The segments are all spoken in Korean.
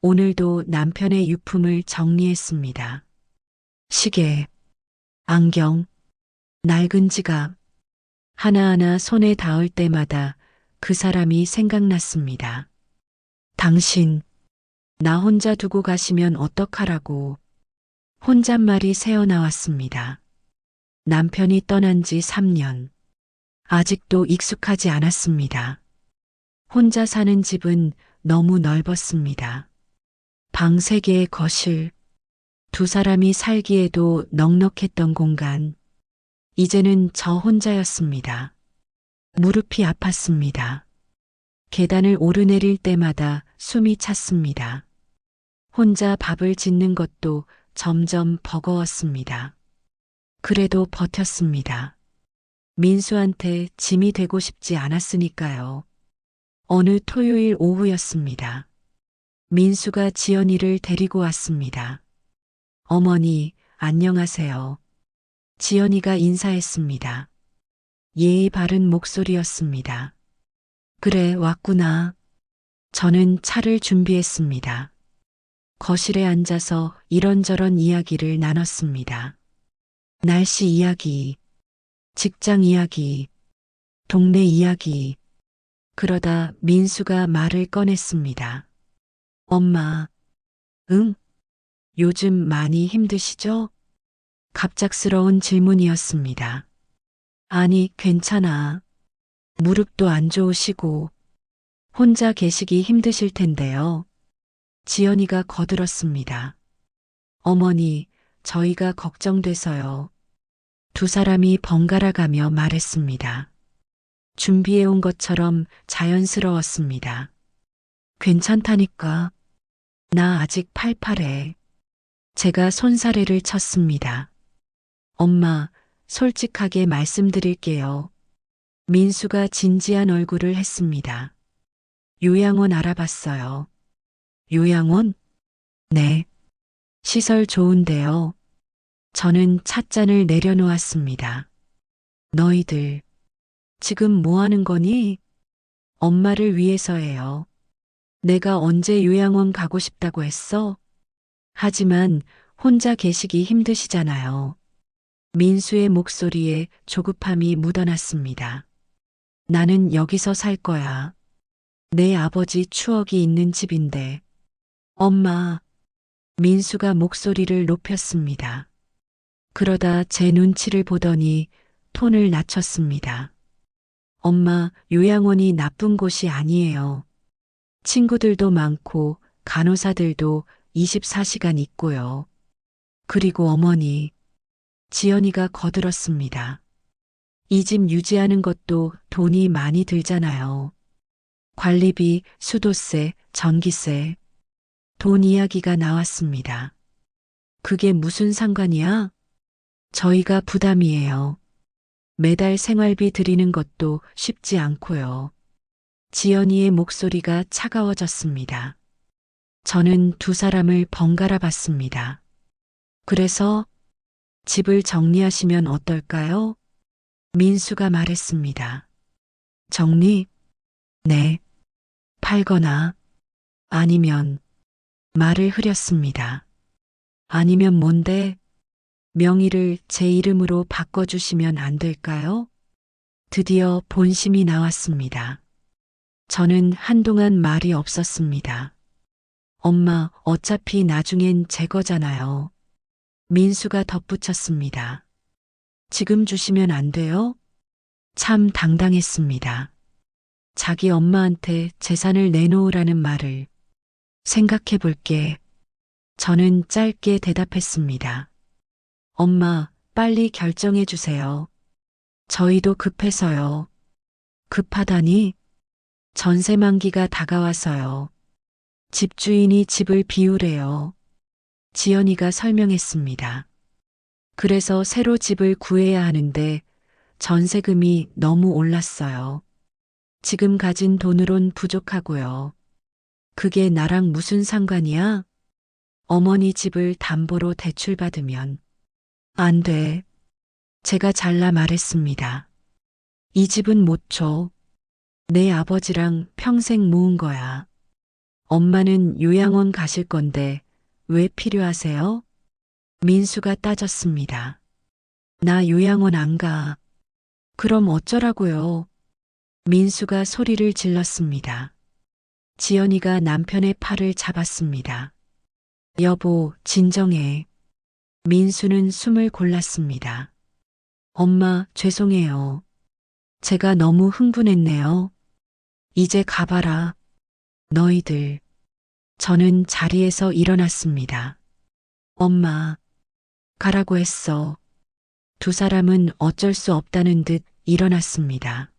오늘도 남편의 유품을 정리했습니다. 시계, 안경, 낡은 지갑, 하나하나 손에 닿을 때마다 그 사람이 생각났습니다. 당신, 나 혼자 두고 가시면 어떡하라고 혼잣말이 새어나왔습니다. 남편이 떠난 지 3년. 아직도 익숙하지 않았습니다. 혼자 사는 집은 너무 넓었습니다. 방 3개의 거실, 두 사람이 살기에도 넉넉했던 공간. 이제는 저 혼자였습니다. 무릎이 아팠습니다. 계단을 오르내릴 때마다 숨이 찼습니다. 혼자 밥을 짓는 것도 점점 버거웠습니다. 그래도 버텼습니다. 민수한테 짐이 되고 싶지 않았으니까요. 어느 토요일 오후였습니다. 민수가 지연이를 데리고 왔습니다. 어머니, 안녕하세요. 지연이가 인사했습니다. 예의 바른 목소리였습니다. 그래, 왔구나. 저는 차를 준비했습니다. 거실에 앉아서 이런저런 이야기를 나눴습니다. 날씨 이야기, 직장 이야기, 동네 이야기. 그러다 민수가 말을 꺼냈습니다. 엄마, 응? 요즘 많이 힘드시죠? 갑작스러운 질문이었습니다. 아니, 괜찮아. 무릎도 안 좋으시고 혼자 계시기 힘드실 텐데요. 지연이가 거들었습니다. 어머니, 저희가 걱정돼서요. 두 사람이 번갈아 가며 말했습니다. 준비해온 것처럼 자연스러웠습니다. 괜찮다니까. 나 아직 팔팔해. 제가 손사래를 쳤습니다. 엄마, 솔직하게 말씀드릴게요. 민수가 진지한 얼굴을 했습니다. 요양원 알아봤어요. 요양원? 네. 시설 좋은데요. 저는 찻잔을 내려놓았습니다. 너희들, 지금 뭐 하는 거니? 엄마를 위해서예요. 내가 언제 요양원 가고 싶다고 했어? 하지만 혼자 계시기 힘드시잖아요. 민수의 목소리에 조급함이 묻어났습니다. 나는 여기서 살 거야. 내 아버지 추억이 있는 집인데. 엄마, 민수가 목소리를 높였습니다. 그러다 제 눈치를 보더니 톤을 낮췄습니다. 엄마, 요양원이 나쁜 곳이 아니에요. 친구들도 많고 간호사들도 24시간 있고요. 그리고 어머니, 지연이가 거들었습니다. 이 집 유지하는 것도 돈이 많이 들잖아요. 관리비, 수도세, 전기세. 돈 이야기가 나왔습니다. 그게 무슨 상관이야? 저희가 부담이에요. 매달 생활비 드리는 것도 쉽지 않고요. 지연이의 목소리가 차가워졌습니다. 저는 두 사람을 번갈아 봤습니다. 그래서 집을 정리하시면 어떨까요? 민수가 말했습니다. 정리? 네. 팔거나 아니면 말을 흐렸습니다. 아니면 뭔데? 명의를 제 이름으로 바꿔주시면 안 될까요? 드디어 본심이 나왔습니다. 저는 한동안 말이 없었습니다. 엄마, 어차피 나중엔 제 거잖아요. 민수가 덧붙였습니다. 지금 주시면 안 돼요? 참 당당했습니다. 자기 엄마한테 재산을 내놓으라는 말을 생각해 볼게. 저는 짧게 대답했습니다. 엄마, 빨리 결정해 주세요. 저희도 급해서요. 급하다니? 전세 만기가 다가와서요. 집주인이 집을 비우래요. 지연이가 설명했습니다. 그래서 새로 집을 구해야 하는데 전세금이 너무 올랐어요. 지금 가진 돈으론 부족하고요. 그게 나랑 무슨 상관이야? 어머니 집을 담보로 대출받으면 안 돼. 제가 잘라 말했습니다. 이 집은 못 줘. 내 아버지랑 평생 모은 거야. 엄마는 요양원 가실 건데 왜 필요하세요? 민수가 따졌습니다. 나 요양원 안 가. 그럼 어쩌라고요? 민수가 소리를 질렀습니다. 지연이가 남편의 팔을 잡았습니다. 여보, 진정해. 민수는 숨을 골랐습니다. 엄마, 죄송해요. 제가 너무 흥분했네요. 이제 가봐라. 너희들. 저는 자리에서 일어났습니다. 엄마, 가라고 했어. 두 사람은 어쩔 수 없다는 듯 일어났습니다.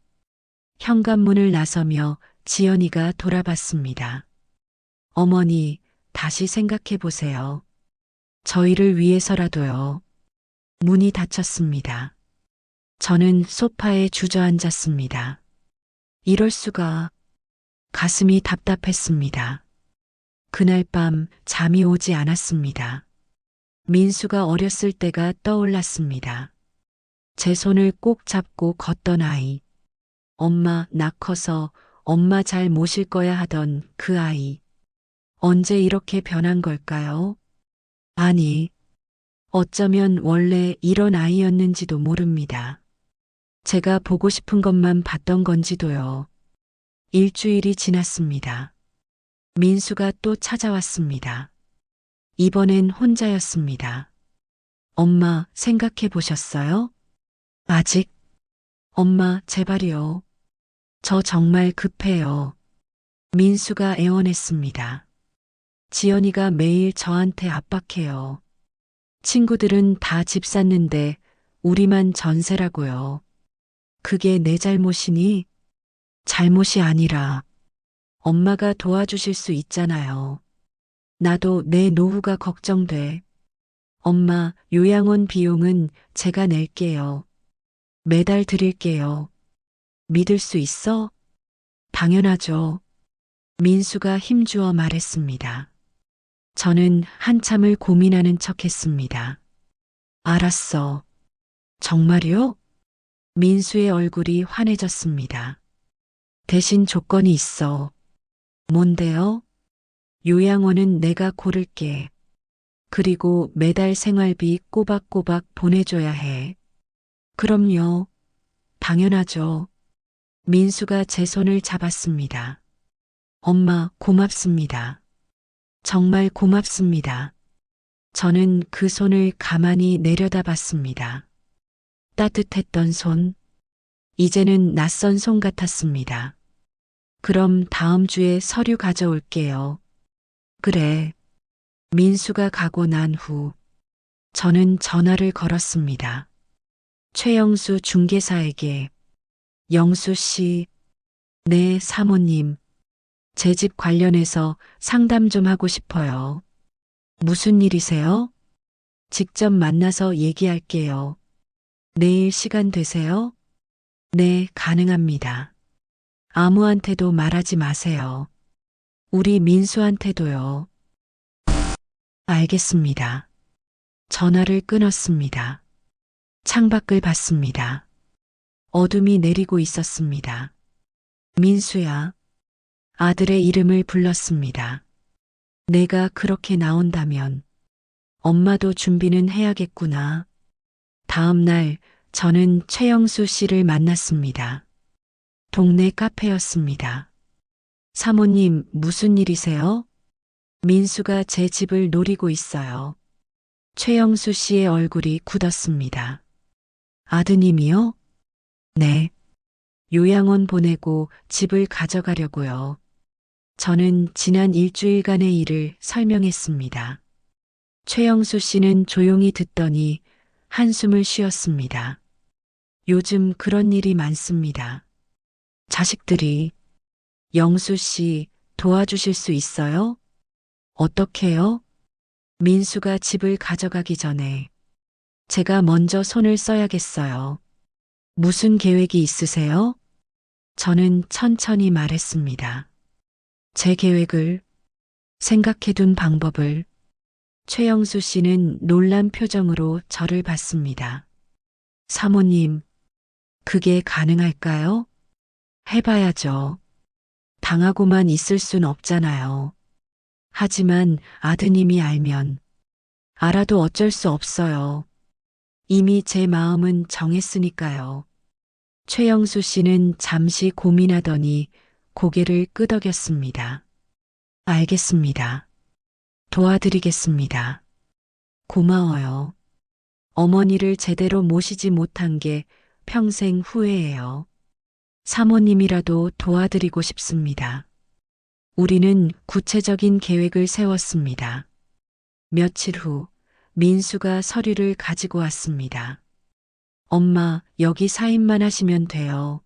현관문을 나서며 지연이가 돌아봤습니다. 어머니, 다시 생각해 보세요. 저희를 위해서라도요. 문이 닫혔습니다. 저는 소파에 주저앉았습니다. 이럴 수가. 가슴이 답답했습니다. 그날 밤 잠이 오지 않았습니다. 민수가 어렸을 때가 떠올랐습니다. 제 손을 꼭 잡고 걷던 아이. 엄마, 나 커서 엄마 잘 모실 거야 하던 그 아이. 언제 이렇게 변한 걸까요? 아니, 어쩌면 원래 이런 아이였는지도 모릅니다. 제가 보고 싶은 것만 봤던 건지도요. 일주일이 지났습니다. 민수가 또 찾아왔습니다. 이번엔 혼자였습니다. 엄마, 생각해 보셨어요? 아직? 엄마, 제발이요. 저 정말 급해요. 민수가 애원했습니다. 지연이가 매일 저한테 압박해요. 친구들은 다 집 샀는데 우리만 전세라고요. 그게 내 잘못이니? 잘못이 아니라 엄마가 도와주실 수 있잖아요. 나도 내 노후가 걱정돼. 엄마, 요양원 비용은 제가 낼게요. 매달 드릴게요. 믿을 수 있어? 당연하죠. 민수가 힘주어 말했습니다. 저는 한참을 고민하는 척 했습니다. 알았어. 정말요? 민수의 얼굴이 환해졌습니다. 대신 조건이 있어. 뭔데요? 요양원은 내가 고를게. 그리고 매달 생활비 꼬박꼬박 보내줘야 해. 그럼요. 당연하죠. 민수가 제 손을 잡았습니다. 엄마, 고맙습니다. 정말 고맙습니다. 저는 그 손을 가만히 내려다봤습니다. 따뜻했던 손, 이제는 낯선 손 같았습니다. 그럼 다음 주에 서류 가져올게요. 그래. 민수가 가고 난 후, 저는 전화를 걸었습니다. 최영수 중개사에게, 영수 씨, 네, 사모님, 제 집 관련해서 상담 좀 하고 싶어요. 무슨 일이세요? 직접 만나서 얘기할게요. 내일 시간 되세요? 네, 가능합니다. 아무한테도 말하지 마세요. 우리 민수한테도요. 알겠습니다. 전화를 끊었습니다. 창밖을 봤습니다. 어둠이 내리고 있었습니다. 민수야. 아들의 이름을 불렀습니다. 내가 그렇게 나온다면 엄마도 준비는 해야겠구나. 다음 날 저는 최영수 씨를 만났습니다. 동네 카페였습니다. 사모님, 무슨 일이세요? 민수가 제 집을 노리고 있어요. 최영수 씨의 얼굴이 굳었습니다. 아드님이요? 네. 요양원 보내고 집을 가져가려고요. 저는 지난 일주일간의 일을 설명했습니다. 최영수 씨는 조용히 듣더니 한숨을 쉬었습니다. 요즘 그런 일이 많습니다. 자식들이, 영수 씨 도와주실 수 있어요? 어떻게요? 민수가 집을 가져가기 전에 제가 먼저 손을 써야겠어요. 무슨 계획이 있으세요? 저는 천천히 말했습니다. 제 계획을, 생각해둔 방법을. 최영수 씨는 놀란 표정으로 저를 봤습니다. 사모님, 그게 가능할까요? 해봐야죠. 당하고만 있을 순 없잖아요. 하지만 아드님이 알면, 알아도 어쩔 수 없어요. 이미 제 마음은 정했으니까요. 최영수 씨는 잠시 고민하더니 고개를 끄덕였습니다. 알겠습니다. 도와드리겠습니다. 고마워요. 어머니를 제대로 모시지 못한 게 평생 후회예요. 사모님이라도 도와드리고 싶습니다. 우리는 구체적인 계획을 세웠습니다. 며칠 후 민수가 서류를 가지고 왔습니다. 엄마, 여기 사인만 하시면 돼요.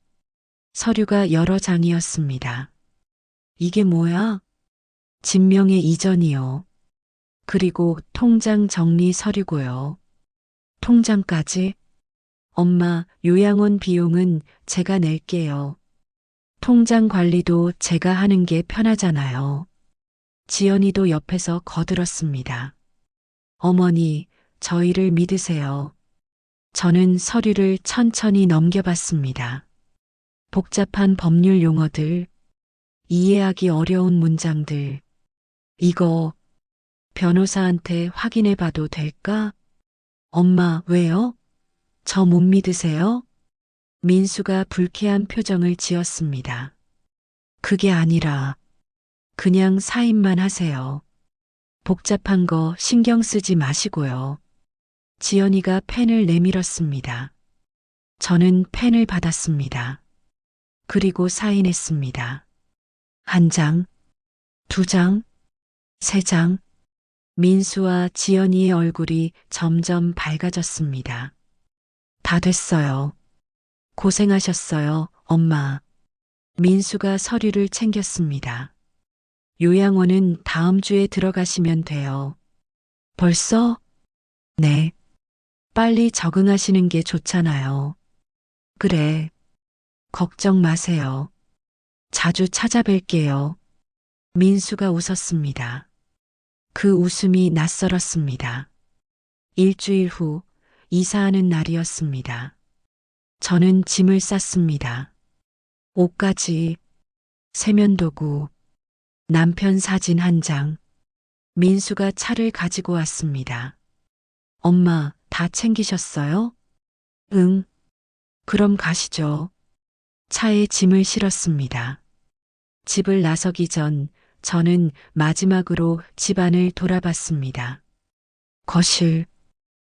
서류가 여러 장이었습니다. 이게 뭐야? 진명의 이전이요. 그리고 통장 정리 서류고요. 통장까지? 엄마, 요양원 비용은 제가 낼게요. 통장 관리도 제가 하는 게 편하잖아요. 지연이도 옆에서 거들었습니다. 어머니, 저희를 믿으세요. 저는 서류를 천천히 넘겨봤습니다. 복잡한 법률 용어들, 이해하기 어려운 문장들. 이거 변호사한테 확인해 봐도 될까? 엄마, 왜요? 저 못 믿으세요? 민수가 불쾌한 표정을 지었습니다. 그게 아니라 그냥 사인만 하세요. 복잡한 거 신경 쓰지 마시고요. 지연이가 펜을 내밀었습니다. 저는 펜을 받았습니다. 그리고 사인했습니다. 한 장, 두 장, 세 장. 민수와 지연이의 얼굴이 점점 밝아졌습니다. 다 됐어요. 고생하셨어요, 엄마. 민수가 서류를 챙겼습니다. 요양원은 다음 주에 들어가시면 돼요. 벌써? 네. 빨리 적응하시는 게 좋잖아요. 그래. 걱정 마세요. 자주 찾아뵐게요. 민수가 웃었습니다. 그 웃음이 낯설었습니다. 일주일 후 이사하는 날이었습니다. 저는 짐을 쌌습니다. 옷가지, 세면도구, 남편 사진 한 장. 민수가 차를 가지고 왔습니다. 엄마, 다 챙기셨어요? 응. 그럼 가시죠. 차에 짐을 실었습니다. 집을 나서기 전 저는 마지막으로 집안을 돌아봤습니다. 거실,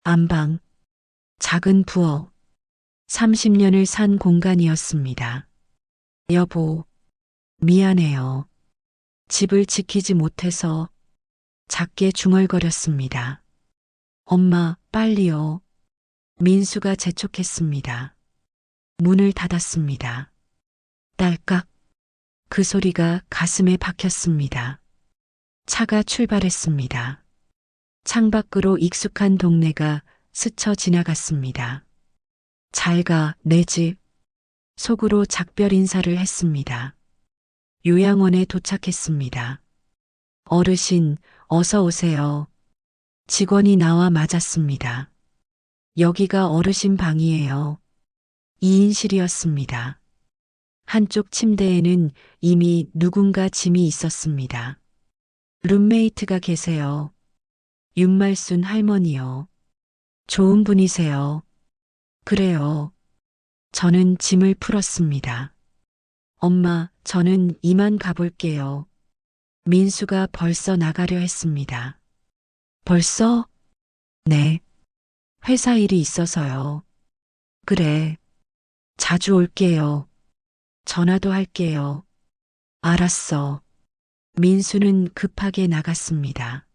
안방, 작은 부엌, 30년을 산 공간이었습니다. 여보, 미안해요. 집을 지키지 못해서 작게 중얼거렸습니다. 엄마, 빨리요. 민수가 재촉했습니다. 문을 닫았습니다. 딸깍. 그 소리가 가슴에 박혔습니다. 차가 출발했습니다. 창밖으로 익숙한 동네가 스쳐 지나갔습니다. 잘 가, 내 집. 속으로 작별 인사를 했습니다. 요양원에 도착했습니다. 어르신, 어서 오세요. 직원이 나와 맞았습니다. 여기가 어르신 방이에요. 2인실이었습니다. 한쪽 침대에는 이미 누군가 짐이 있었습니다. 룸메이트가 계세요. 윤말순 할머니요. 좋은 분이세요. 그래요. 저는 짐을 풀었습니다. 엄마, 저는 이만 가볼게요. 민수가 벌써 나가려 했습니다. 벌써? 네. 회사 일이 있어서요. 그래. 자주 올게요. 전화도 할게요. 알았어. 민수는 급하게 나갔습니다.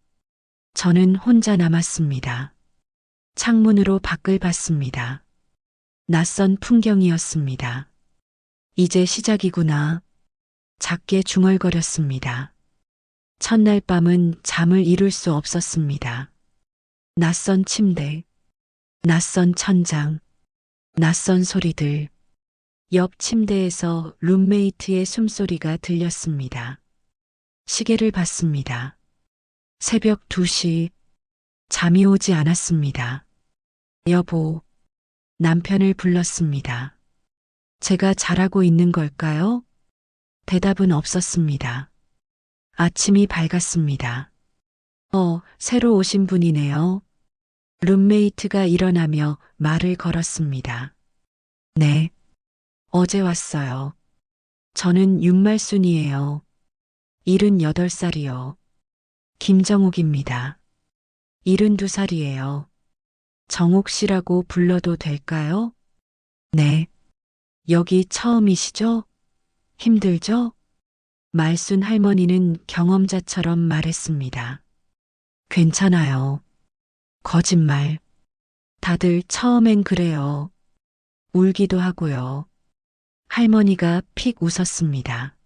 저는 혼자 남았습니다. 창문으로 밖을 봤습니다. 낯선 풍경이었습니다. 이제 시작이구나. 작게 중얼거렸습니다. 첫날 밤은 잠을 이룰 수 없었습니다. 낯선 침대, 낯선 천장, 낯선 소리들. 옆 침대에서 룸메이트의 숨소리가 들렸습니다. 시계를 봤습니다. 새벽 2시. 잠이 오지 않았습니다. 여보, 남편을 불렀습니다. 제가 잘하고 있는 걸까요? 대답은 없었습니다. 아침이 밝았습니다. 새로 오신 분이네요. 룸메이트가 일어나며 말을 걸었습니다. 네, 어제 왔어요. 저는 윤말순이에요. 78살이요. 김정욱입니다. 72살이에요. 정욱 씨라고 불러도 될까요? 네. 여기 처음이시죠? 힘들죠? 말순 할머니는 경험자처럼 말했습니다. 괜찮아요. 거짓말. 다들 처음엔 그래요. 울기도 하고요. 할머니가 픽 웃었습니다.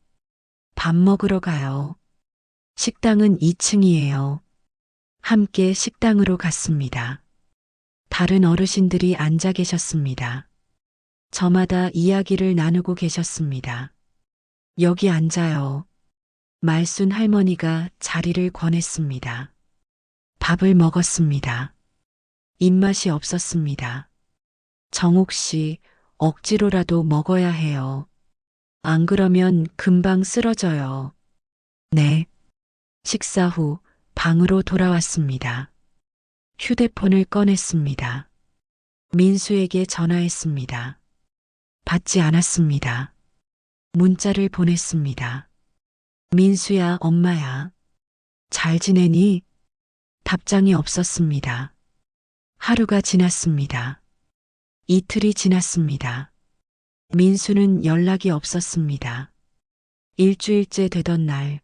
밥 먹으러 가요. 식당은 2층이에요. 함께 식당으로 갔습니다. 다른 어르신들이 앉아 계셨습니다. 저마다 이야기를 나누고 계셨습니다. 여기 앉아요. 말순 할머니가 자리를 권했습니다. 밥을 먹었습니다. 입맛이 없었습니다. 정욱 씨, 억지로라도 먹어야 해요. 안 그러면 금방 쓰러져요. 네. 식사 후 방으로 돌아왔습니다. 휴대폰을 꺼냈습니다. 민수에게 전화했습니다. 받지 않았습니다. 문자를 보냈습니다. 민수야, 엄마야. 잘 지내니? 답장이 없었습니다. 하루가 지났습니다. 이틀이 지났습니다. 민수는 연락이 없었습니다. 일주일째 되던 날,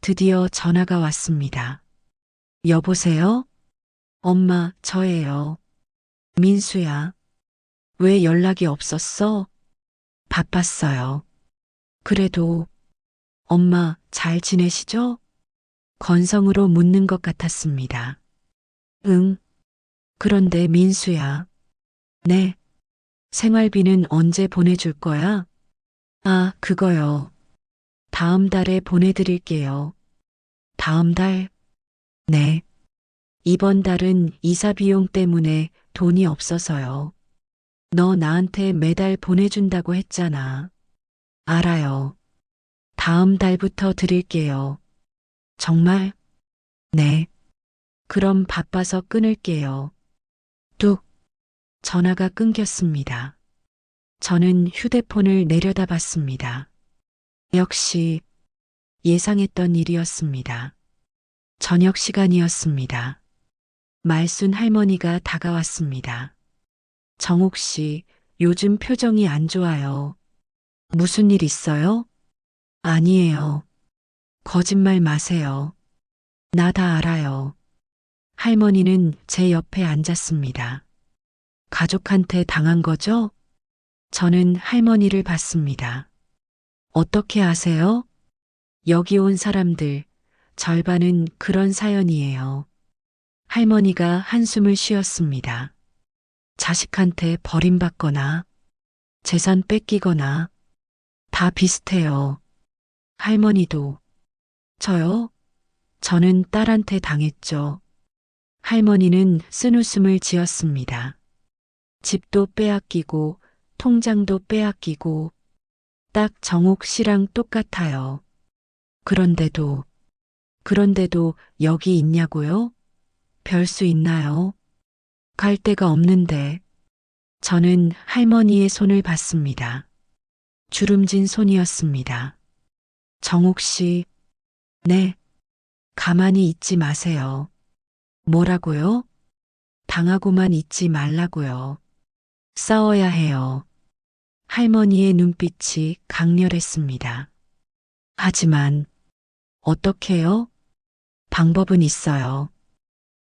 드디어 전화가 왔습니다. 여보세요? 엄마, 저예요. 민수야. 왜 연락이 없었어? 바빴어요. 그래도, 엄마, 잘 지내시죠? 건성으로 묻는 것 같았습니다. 응. 그런데 민수야. 네. 생활비는 언제 보내줄 거야? 아, 그거요. 다음 달에 보내드릴게요. 다음 달? 네. 이번 달은 이사 비용 때문에 돈이 없어서요. 너 나한테 매달 보내준다고 했잖아. 알아요. 다음 달부터 드릴게요. 정말? 네. 그럼 바빠서 끊을게요. 뚝. 전화가 끊겼습니다. 저는 휴대폰을 내려다봤습니다. 역시 예상했던 일이었습니다. 저녁 시간이었습니다. 말순 할머니가 다가왔습니다. 정욱 씨, 요즘 표정이 안 좋아요. 무슨 일 있어요? 아니에요. 거짓말 마세요. 나 다 알아요. 할머니는 제 옆에 앉았습니다. 가족한테 당한 거죠? 저는 할머니를 봤습니다. 어떻게 아세요? 여기 온 사람들, 절반은 그런 사연이에요. 할머니가 한숨을 쉬었습니다. 자식한테 버림받거나, 재산 뺏기거나, 다 비슷해요. 할머니도. 저요? 저는 딸한테 당했죠. 할머니는 쓴웃음을 지었습니다. 집도 빼앗기고, 통장도 빼앗기고, 딱 정욱 씨랑 똑같아요. 그런데도 여기 있냐고요? 별 수 있나요? 갈 데가 없는데. 저는 할머니의 손을 봤습니다. 주름진 손이었습니다. 정욱 씨, 네, 가만히 있지 마세요. 뭐라고요? 당하고만 있지 말라고요. 싸워야 해요. 할머니의 눈빛이 강렬했습니다. 하지만, 어떻게요? 방법은 있어요.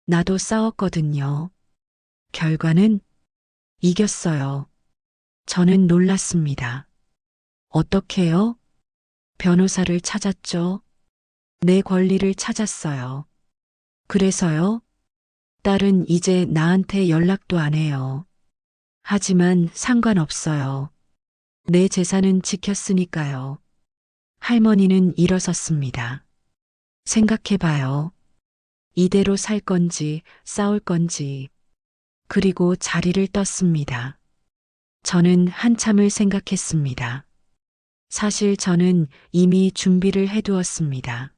나도 싸웠거든요. 결과는 이겼어요. 저는 놀랐습니다. 어떻게요? 변호사를 찾았죠. 내 권리를 찾았어요. 그래서요? 딸은 이제 나한테 연락도 안 해요. 하지만 상관없어요. 내 재산은 지켰으니까요. 할머니는 일어섰습니다. 생각해봐요. 이대로 살 건지 싸울 건지. 그리고 자리를 떴습니다. 저는 한참을 생각했습니다. 사실 저는 이미 준비를 해두었습니다.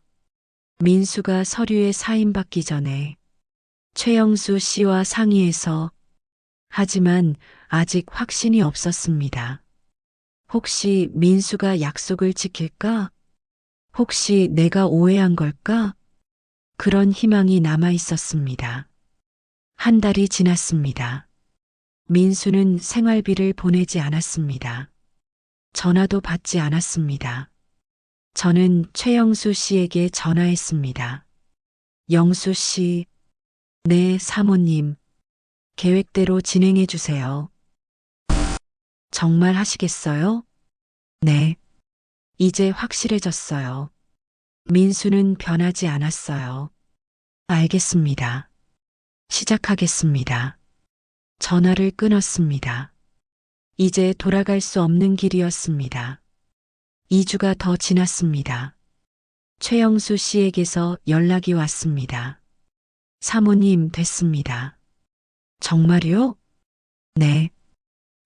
민수가 서류에 사인받기 전에 최영수 씨와 상의해서 하지만 아직 확신이 없었습니다. 혹시 민수가 약속을 지킬까? 혹시 내가 오해한 걸까? 그런 희망이 남아 있었습니다. 한 달이 지났습니다. 민수는 생활비를 보내지 않았습니다. 전화도 받지 않았습니다. 저는 최영수 씨에게 전화했습니다. 영수 씨, 네, 사모님. 계획대로 진행해 주세요. 정말 하시겠어요? 네. 이제 확실해졌어요. 민수는 변하지 않았어요. 알겠습니다. 시작하겠습니다. 전화를 끊었습니다. 이제 돌아갈 수 없는 길이었습니다. 2주가 더 지났습니다. 최영수 씨에게서 연락이 왔습니다. 사모님 됐습니다. 정말요? 네.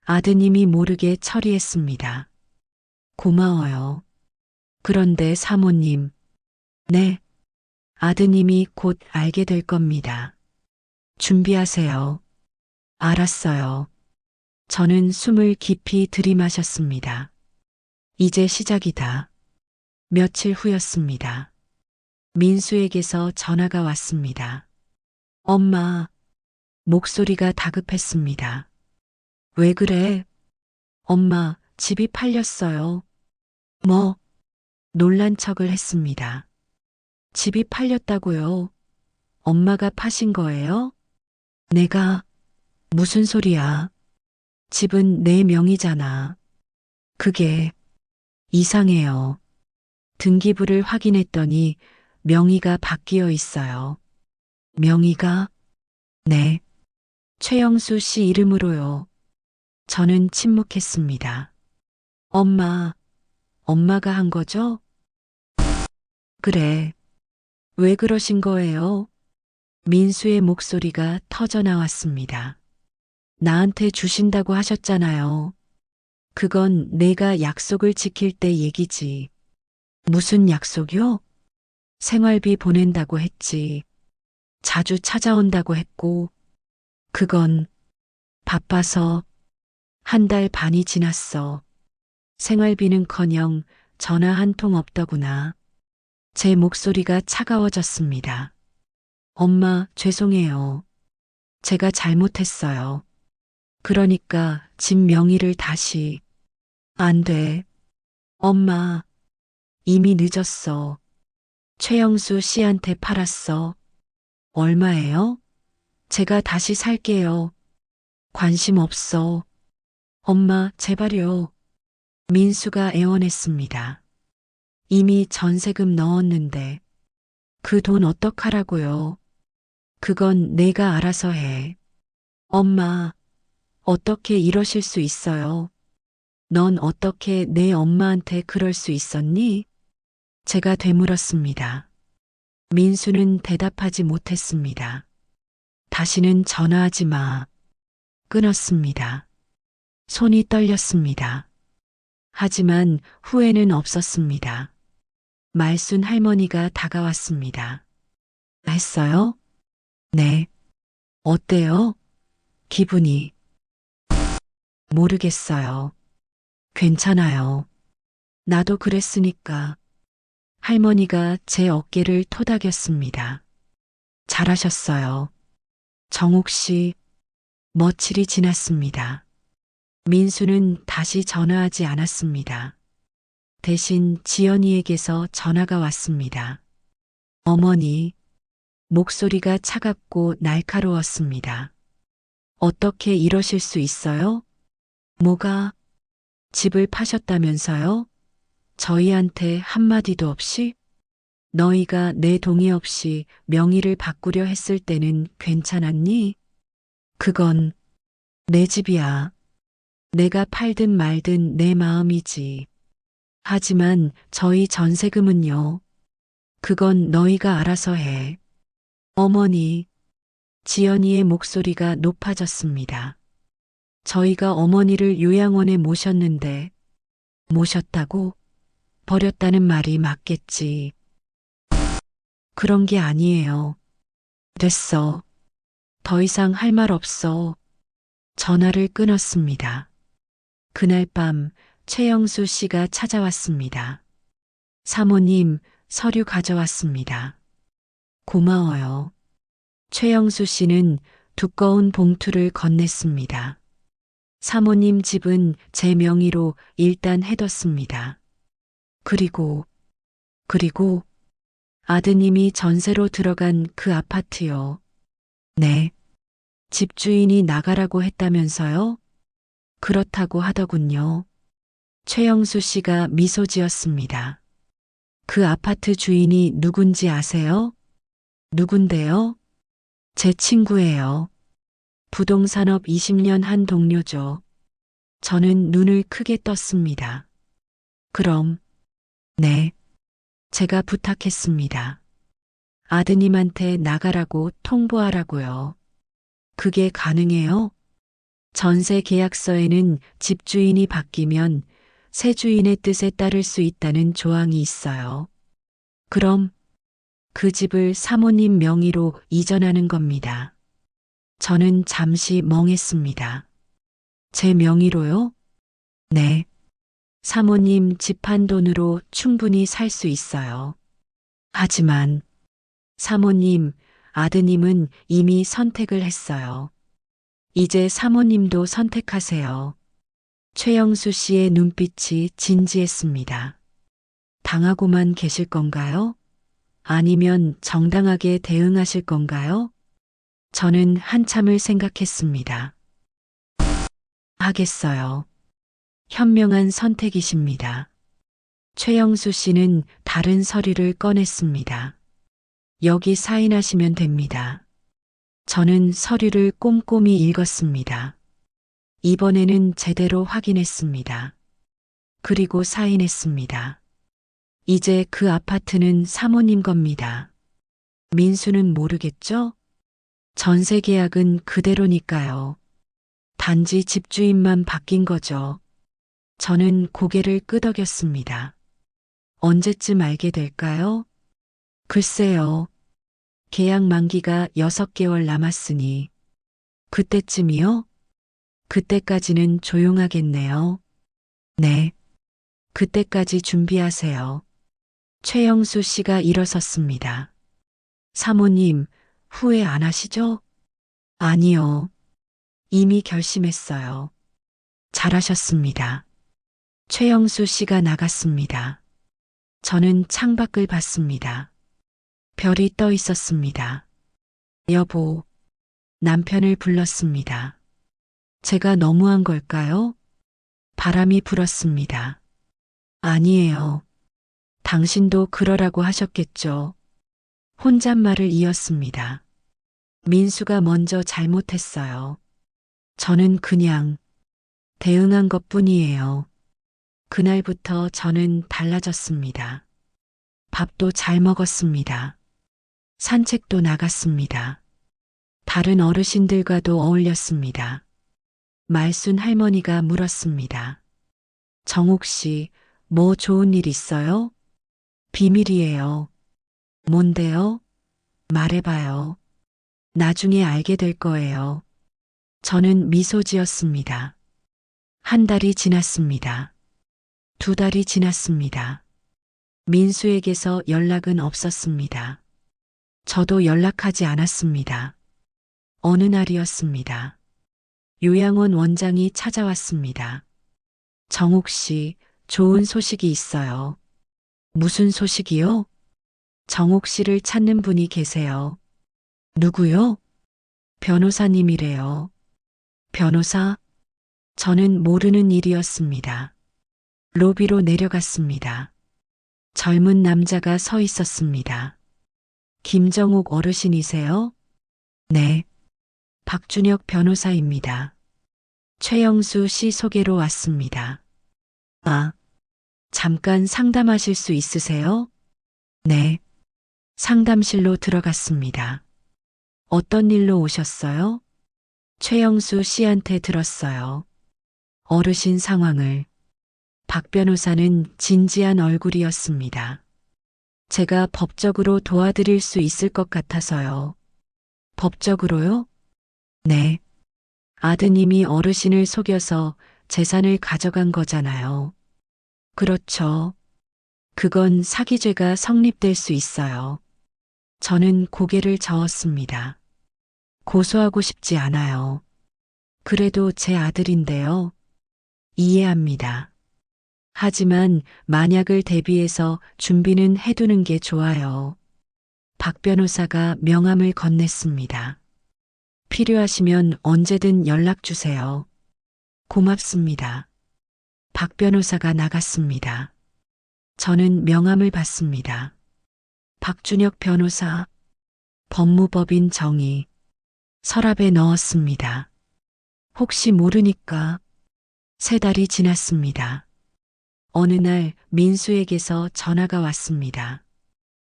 아드님이 모르게 처리했습니다. 고마워요. 그런데 사모님, 네. 아드님이 곧 알게 될 겁니다. 준비하세요. 알았어요. 저는 숨을 깊이 들이마셨습니다. 이제 시작이다. 며칠 후였습니다. 민수에게서 전화가 왔습니다. 엄마, 목소리가 다급했습니다. 왜 그래? 엄마, 집이 팔렸어요. 뭐? 놀란 척을 했습니다. 집이 팔렸다고요? 엄마가 파신 거예요? 내가, 무슨 소리야? 집은 내 명의잖아. 그게 이상해요. 등기부를 확인했더니 명의가 바뀌어 있어요. 명의가? 네. 최영수 씨 이름으로요. 저는 침묵했습니다. 엄마가 한 거죠? 그래. 왜 그러신 거예요? 민수의 목소리가 터져 나왔습니다. 나한테 주신다고 하셨잖아요. 그건 내가 약속을 지킬 때 얘기지. 무슨 약속이요? 생활비 보낸다고 했지. 자주 찾아온다고 했고, 그건 바빠서 한 달 반이 지났어. 생활비는커녕 전화 한 통 없더구나. 제 목소리가 차가워졌습니다. 엄마, 죄송해요. 제가 잘못했어요. 그러니까 집 명의를 다시. 안 돼. 엄마, 이미 늦었어. 최영수 씨한테 팔았어. 얼마예요? 제가 다시 살게요. 관심 없어. 엄마, 제발요. 민수가 애원했습니다. 이미 전세금 넣었는데 그 돈 어떡하라고요? 그건 내가 알아서 해. 엄마, 어떻게 이러실 수 있어요? 넌 어떻게 내 엄마한테 그럴 수 있었니? 제가 되물었습니다. 민수는 대답하지 못했습니다. 다시는 전화하지 마. 끊었습니다. 손이 떨렸습니다. 하지만 후회는 없었습니다. 말순 할머니가 다가왔습니다. 했어요? 네. 어때요? 기분이. 모르겠어요. 괜찮아요. 나도 그랬으니까. 할머니가 제 어깨를 토닥였습니다. 잘하셨어요. 정옥 씨, 며칠이 지났습니다. 민수는 다시 전화하지 않았습니다. 대신 지연이에게서 전화가 왔습니다. 어머니, 목소리가 차갑고 날카로웠습니다. 어떻게 이러실 수 있어요? 뭐가? 집을 파셨다면서요? 저희한테 한마디도 없이? 너희가 내 동의 없이 명의를 바꾸려 했을 때는 괜찮았니? 그건 내 집이야. 내가 팔든 말든 내 마음이지. 하지만 저희 전세금은요. 그건 너희가 알아서 해. 어머니, 지연이의 목소리가 높아졌습니다. 저희가 어머니를 요양원에 모셨는데, 모셨다고? 버렸다는 말이 맞겠지. 그런 게 아니에요. 됐어. 더 이상 할 말 없어. 전화를 끊었습니다. 그날 밤 최영수 씨가 찾아왔습니다. 사모님, 서류 가져왔습니다. 고마워요. 최영수 씨는 두꺼운 봉투를 건넸습니다. 사모님 집은 제 명의로 일단 해뒀습니다. 그리고 아드님이 전세로 들어간 그 아파트요. 네. 집주인이 나가라고 했다면서요? 그렇다고 하더군요. 최영수 씨가 미소 지었습니다. 그 아파트 주인이 누군지 아세요? 누군데요? 제 친구예요. 부동산업 20년 한 동료죠. 저는 눈을 크게 떴습니다. 그럼, 네. 제가 부탁했습니다. 아드님한테 나가라고 통보하라고요. 그게 가능해요? 전세 계약서에는 집주인이 바뀌면 새 주인의 뜻에 따를 수 있다는 조항이 있어요. 그럼 그 집을 사모님 명의로 이전하는 겁니다. 저는 잠시 멍했습니다. 제 명의로요? 네. 사모님 집 한 돈으로 충분히 살 수 있어요. 하지만 사모님, 아드님은 이미 선택을 했어요. 이제 사모님도 선택하세요. 최영수 씨의 눈빛이 진지했습니다. 당하고만 계실 건가요? 아니면 정당하게 대응하실 건가요? 저는 한참을 생각했습니다. 하겠어요. 현명한 선택이십니다. 최영수 씨는 다른 서류를 꺼냈습니다. 여기 사인하시면 됩니다. 저는 서류를 꼼꼼히 읽었습니다. 이번에는 제대로 확인했습니다. 그리고 사인했습니다. 이제 그 아파트는 사모님 겁니다. 민수는 모르겠죠? 전세 계약은 그대로니까요. 단지 집주인만 바뀐 거죠. 저는 고개를 끄덕였습니다. 언제쯤 알게 될까요? 글쎄요. 계약 만기가 6개월 남았으니. 그때쯤이요? 그때까지는 조용하겠네요. 네. 그때까지 준비하세요. 최영수 씨가 일어섰습니다. 사모님, 후회 안 하시죠? 아니요. 이미 결심했어요. 잘하셨습니다. 최영수 씨가 나갔습니다. 저는 창밖을 봤습니다. 별이 떠 있었습니다. 여보, 남편을 불렀습니다. 제가 너무한 걸까요? 바람이 불었습니다. 아니에요. 당신도 그러라고 하셨겠죠. 혼잣말을 이었습니다. 민수가 먼저 잘못했어요. 저는 그냥 대응한 것뿐이에요. 그날부터 저는 달라졌습니다. 밥도 잘 먹었습니다. 산책도 나갔습니다. 다른 어르신들과도 어울렸습니다. 말순 할머니가 물었습니다. 정옥 씨, 뭐 좋은 일 있어요? 비밀이에요. 뭔데요? 말해봐요. 나중에 알게 될 거예요. 저는 미소 지었습니다. 한 달이 지났습니다. 2달이 지났습니다. 민수에게서 연락은 없었습니다. 저도 연락하지 않았습니다. 어느 날이었습니다. 요양원 원장이 찾아왔습니다. 정옥 씨, 좋은 소식이 있어요. 무슨 소식이요? 정옥 씨를 찾는 분이 계세요. 누구요? 변호사님이래요. 변호사? 저는 모르는 일이었습니다. 로비로 내려갔습니다. 젊은 남자가 서 있었습니다. 김정옥 어르신이세요? 네. 박준혁 변호사입니다. 최영수 씨 소개로 왔습니다. 아, 잠깐 상담하실 수 있으세요? 네. 상담실로 들어갔습니다. 어떤 일로 오셨어요? 최영수 씨한테 들었어요. 어르신 상황을. 박 변호사는 진지한 얼굴이었습니다. 제가 법적으로 도와드릴 수 있을 것 같아서요. 법적으로요? 네. 아드님이 어르신을 속여서 재산을 가져간 거잖아요. 그렇죠. 그건 사기죄가 성립될 수 있어요. 저는 고개를 저었습니다. 고소하고 싶지 않아요. 그래도 제 아들인데요. 이해합니다. 하지만 만약을 대비해서 준비는 해두는 게 좋아요. 박 변호사가 명함을 건넸습니다. 필요하시면 언제든 연락 주세요. 고맙습니다. 박 변호사가 나갔습니다. 저는 명함을 받습니다. 박준혁 변호사, 법무법인 정의. 서랍에 넣었습니다. 혹시 모르니까 3달이 지났습니다. 어느 날 민수에게서 전화가 왔습니다.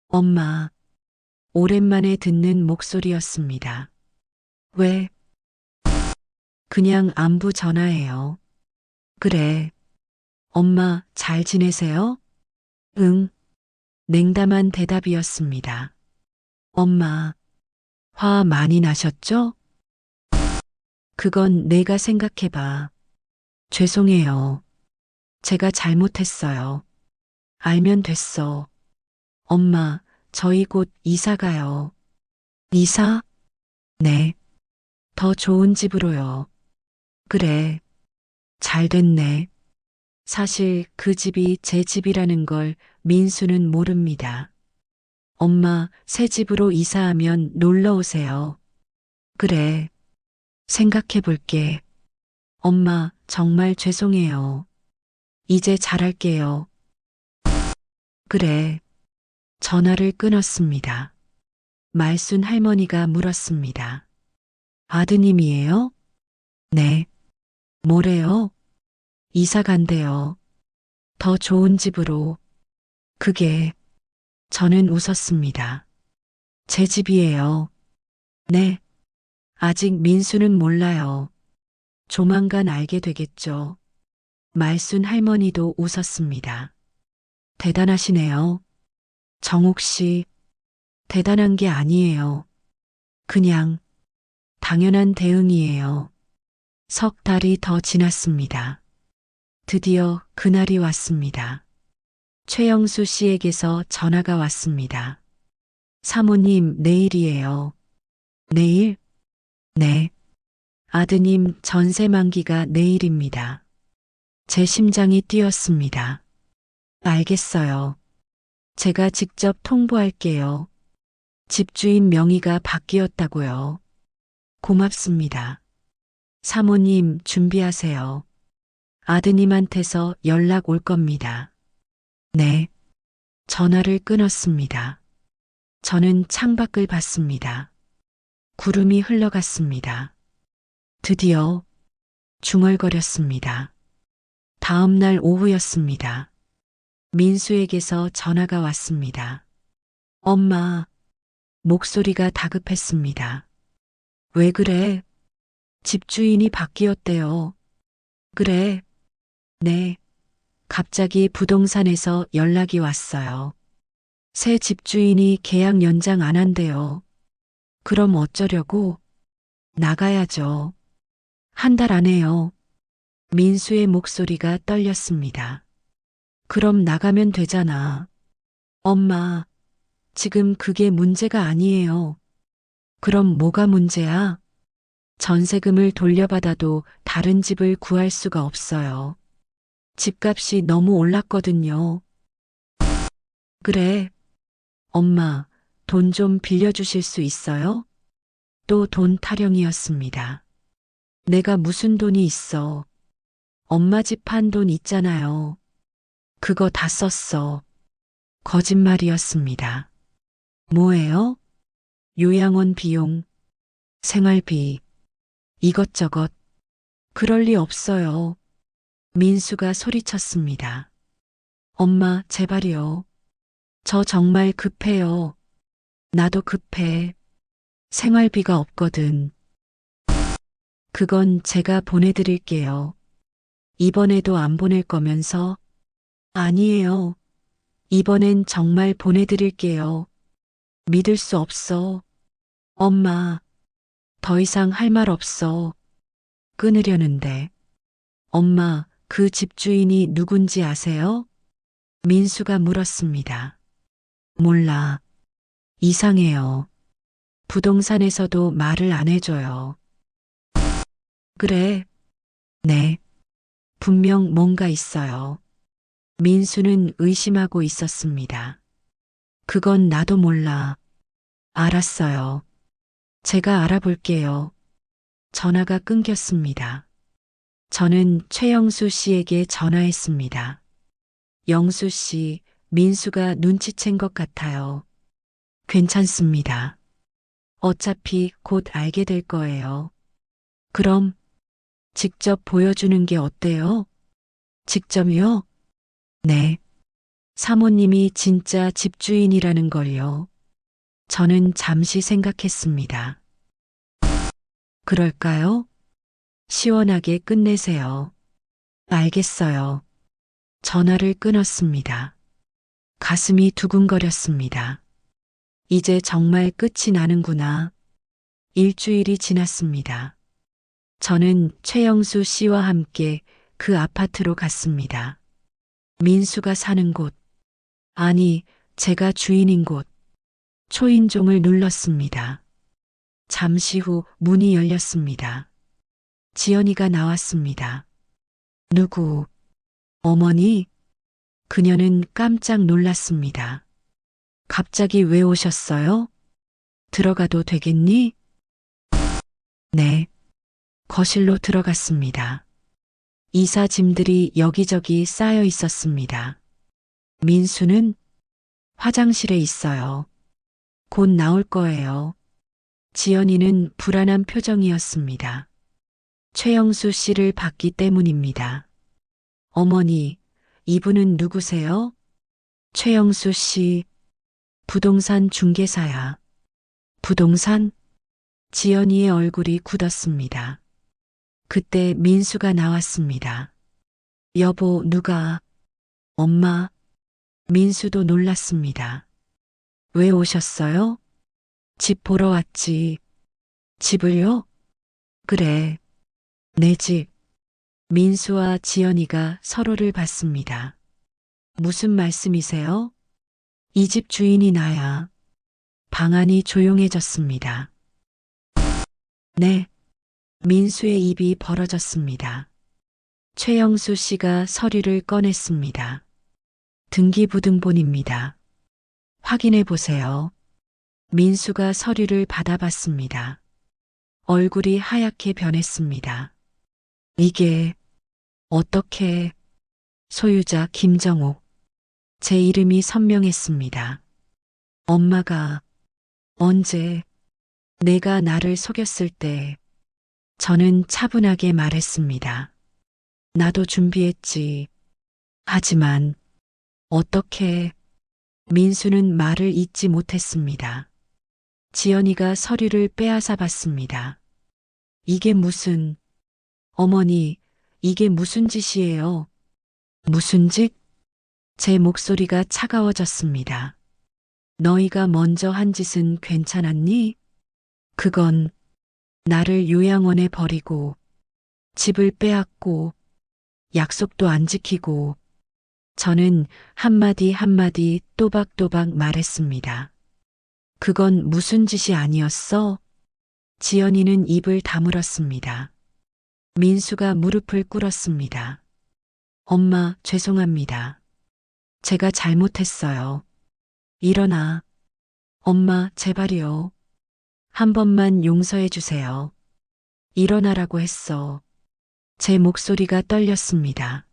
엄마, 오랜만에 듣는 목소리였습니다. 왜? 그냥 안부 전화해요. 그래. 엄마, 잘 지내세요? 응. 냉담한 대답이었습니다. 엄마, 화 많이 나셨죠? 그건 내가 생각해봐. 죄송해요. 제가 잘못했어요. 알면 됐어. 엄마, 저희 곧 이사 가요. 이사? 네. 더 좋은 집으로요. 그래. 잘 됐네. 사실 그 집이 제 집이라는 걸 민수는 모릅니다. 엄마, 새 집으로 이사하면 놀러 오세요. 그래. 생각해 볼게. 엄마, 정말 죄송해요. 이제 잘할게요. 그래. 전화를 끊었습니다. 말순 할머니가 물었습니다. 아드님이에요? 네. 뭐래요? 이사 간대요. 더 좋은 집으로. 그게, 저는 웃었습니다. 제 집이에요. 네. 아직 민수는 몰라요. 조만간 알게 되겠죠. 말순 할머니도 웃었습니다. 대단하시네요. 정옥 씨, 대단한 게 아니에요. 그냥, 당연한 대응이에요. 3달이 더 지났습니다. 드디어 그날이 왔습니다. 최영수 씨에게서 전화가 왔습니다. 사모님, 내일이에요. 내일? 네. 아드님 전세 만기가 내일입니다. 제 심장이 뛰었습니다. 알겠어요. 제가 직접 통보할게요. 집주인 명의가 바뀌었다고요. 고맙습니다. 사모님, 준비하세요. 아드님한테서 연락 올 겁니다. 네. 전화를 끊었습니다. 저는 창밖을 봤습니다. 구름이 흘러갔습니다. 드디어 중얼거렸습니다. 다음 날 오후였습니다. 민수에게서 전화가 왔습니다. 엄마, 목소리가 다급했습니다. 왜 그래? 집주인이 바뀌었대요. 그래. 네. 갑자기 부동산에서 연락이 왔어요. 새 집주인이 계약 연장 안 한대요. 그럼 어쩌려고? 나가야죠. 1달 안에요. 민수의 목소리가 떨렸습니다. 그럼 나가면 되잖아. 엄마, 지금 그게 문제가 아니에요. 그럼 뭐가 문제야? 전세금을 돌려받아도 다른 집을 구할 수가 없어요. 집값이 너무 올랐거든요. 그래. 엄마, 돈 좀 빌려주실 수 있어요? 또 돈 타령이었습니다. 내가 무슨 돈이 있어. 엄마 집 판 돈 있잖아요. 그거 다 썼어. 거짓말이었습니다. 뭐예요? 요양원 비용, 생활비, 이것저것. 그럴 리 없어요. 민수가 소리쳤습니다. 엄마, 제발이요. 저 정말 급해요. 나도 급해. 생활비가 없거든. 그건 제가 보내드릴게요. 이번에도 안 보낼 거면서? 아니에요. 이번엔 정말 보내드릴게요. 믿을 수 없어. 엄마, 더 이상 할 말 없어. 끊으려는데. 엄마, 그 집주인이 누군지 아세요? 민수가 물었습니다. 몰라. 이상해요. 부동산에서도 말을 안 해줘요. 그래. 네. 분명 뭔가 있어요. 민수는 의심하고 있었습니다. 그건 나도 몰라. 알았어요. 제가 알아볼게요. 전화가 끊겼습니다. 저는 최영수 씨에게 전화했습니다. 영수 씨, 민수가 눈치챈 것 같아요. 괜찮습니다. 어차피 곧 알게 될 거예요. 그럼 직접 보여주는 게 어때요? 직접요? 네. 사모님이 진짜 집주인이라는 걸요. 저는 잠시 생각했습니다. 그럴까요? 시원하게 끝내세요. 알겠어요. 전화를 끊었습니다. 가슴이 두근거렸습니다. 이제 정말 끝이 나는구나. 일주일이 지났습니다. 저는 최영수 씨와 함께 그 아파트로 갔습니다. 민수가 사는 곳, 아니, 제가 주인인 곳, 초인종을 눌렀습니다. 잠시 후 문이 열렸습니다. 지연이가 나왔습니다. 누구? 어머니? 그녀는 깜짝 놀랐습니다. 갑자기 왜 오셨어요? 들어가도 되겠니? 네. 거실로 들어갔습니다. 이사 짐들이 여기저기 쌓여 있었습니다. 민수는 화장실에 있어요. 곧 나올 거예요. 지연이는 불안한 표정이었습니다. 최영수 씨를 봤기 때문입니다. 어머니, 이분은 누구세요? 최영수 씨, 부동산 중개사야. 부동산? 지연이의 얼굴이 굳었습니다. 그때 민수가 나왔습니다. 여보, 누가? 엄마. 민수도 놀랐습니다. 왜 오셨어요? 집 보러 왔지. 집을요? 그래. 내 집. 민수와 지연이가 서로를 봤습니다. 무슨 말씀이세요? 이 집 주인이 나야. 방 안이 조용해졌습니다. 네. 민수의 입이 벌어졌습니다. 최영수 씨가 서류를 꺼냈습니다. 등기부등본입니다. 확인해 보세요. 민수가 서류를 받아봤습니다. 얼굴이 하얗게 변했습니다. 이게 어떻게 소유자 김정옥. 제 이름이 선명했습니다. 엄마가 언제 내가 나를 속였을 때 저는 차분하게 말했습니다. 나도 준비했지. 하지만 어떻게 민수는 말을 잇지 못했습니다. 지연이가 서류를 빼앗아 봤습니다. 이게 무슨 어머니, 이게 무슨 짓이에요? 무슨 짓? 제 목소리가 차가워졌습니다. 너희가 먼저 한 짓은 괜찮았니? 그건 나를 요양원에 버리고 집을 빼앗고 약속도 안 지키고 저는 한마디 한마디 또박또박 말했습니다. 그건 무슨 짓이 아니었어? 지연이는 입을 다물었습니다. 민수가 무릎을 꿇었습니다. 엄마, 죄송합니다. 제가 잘못했어요. 일어나. 엄마, 제발이요. 한 번만 용서해 주세요. 일어나라고 했어. 제 목소리가 떨렸습니다.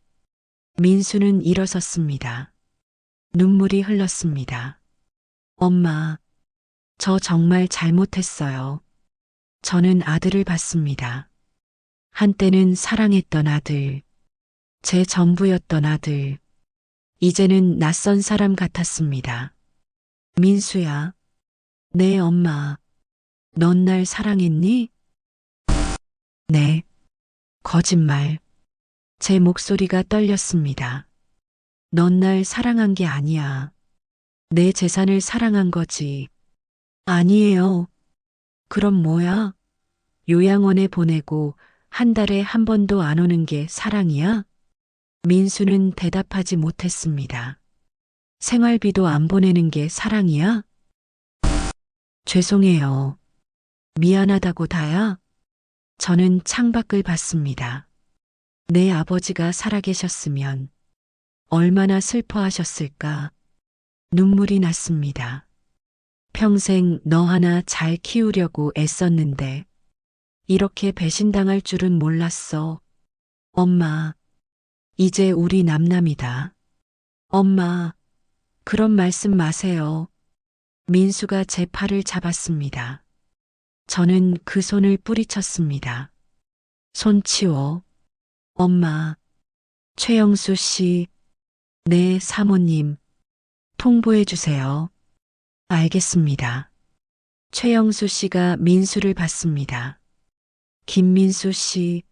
민수는 일어섰습니다. 눈물이 흘렀습니다. 엄마, 저 정말 잘못했어요. 저는 아들을 봤습니다. 한때는 사랑했던 아들, 제 전부였던 아들, 이제는 낯선 사람 같았습니다. 민수야, 네 엄마, 넌 날 사랑했니? 네, 거짓말. 제 목소리가 떨렸습니다. 넌 날 사랑한 게 아니야. 내 재산을 사랑한 거지. 아니에요. 그럼 뭐야? 요양원에 보내고 한 달에 한 번도 안 오는 게 사랑이야? 민수는 대답하지 못했습니다. 생활비도 안 보내는 게 사랑이야? 죄송해요. 미안하다고 다야? 저는 창밖을 봤습니다. 내 아버지가 살아계셨으면 얼마나 슬퍼하셨을까? 눈물이 났습니다. 평생 너 하나 잘 키우려고 애썼는데 이렇게 배신당할 줄은 몰랐어. 엄마, 이제 우리 남남이다. 엄마, 그런 말씀 마세요. 민수가 제 팔을 잡았습니다. 저는 그 손을 뿌리쳤습니다. 손 치워. 엄마, 최영수 씨, 네, 사모님, 통보해 주세요. 알겠습니다. 최영수 씨가 민수를 받습니다. 김민수 씨,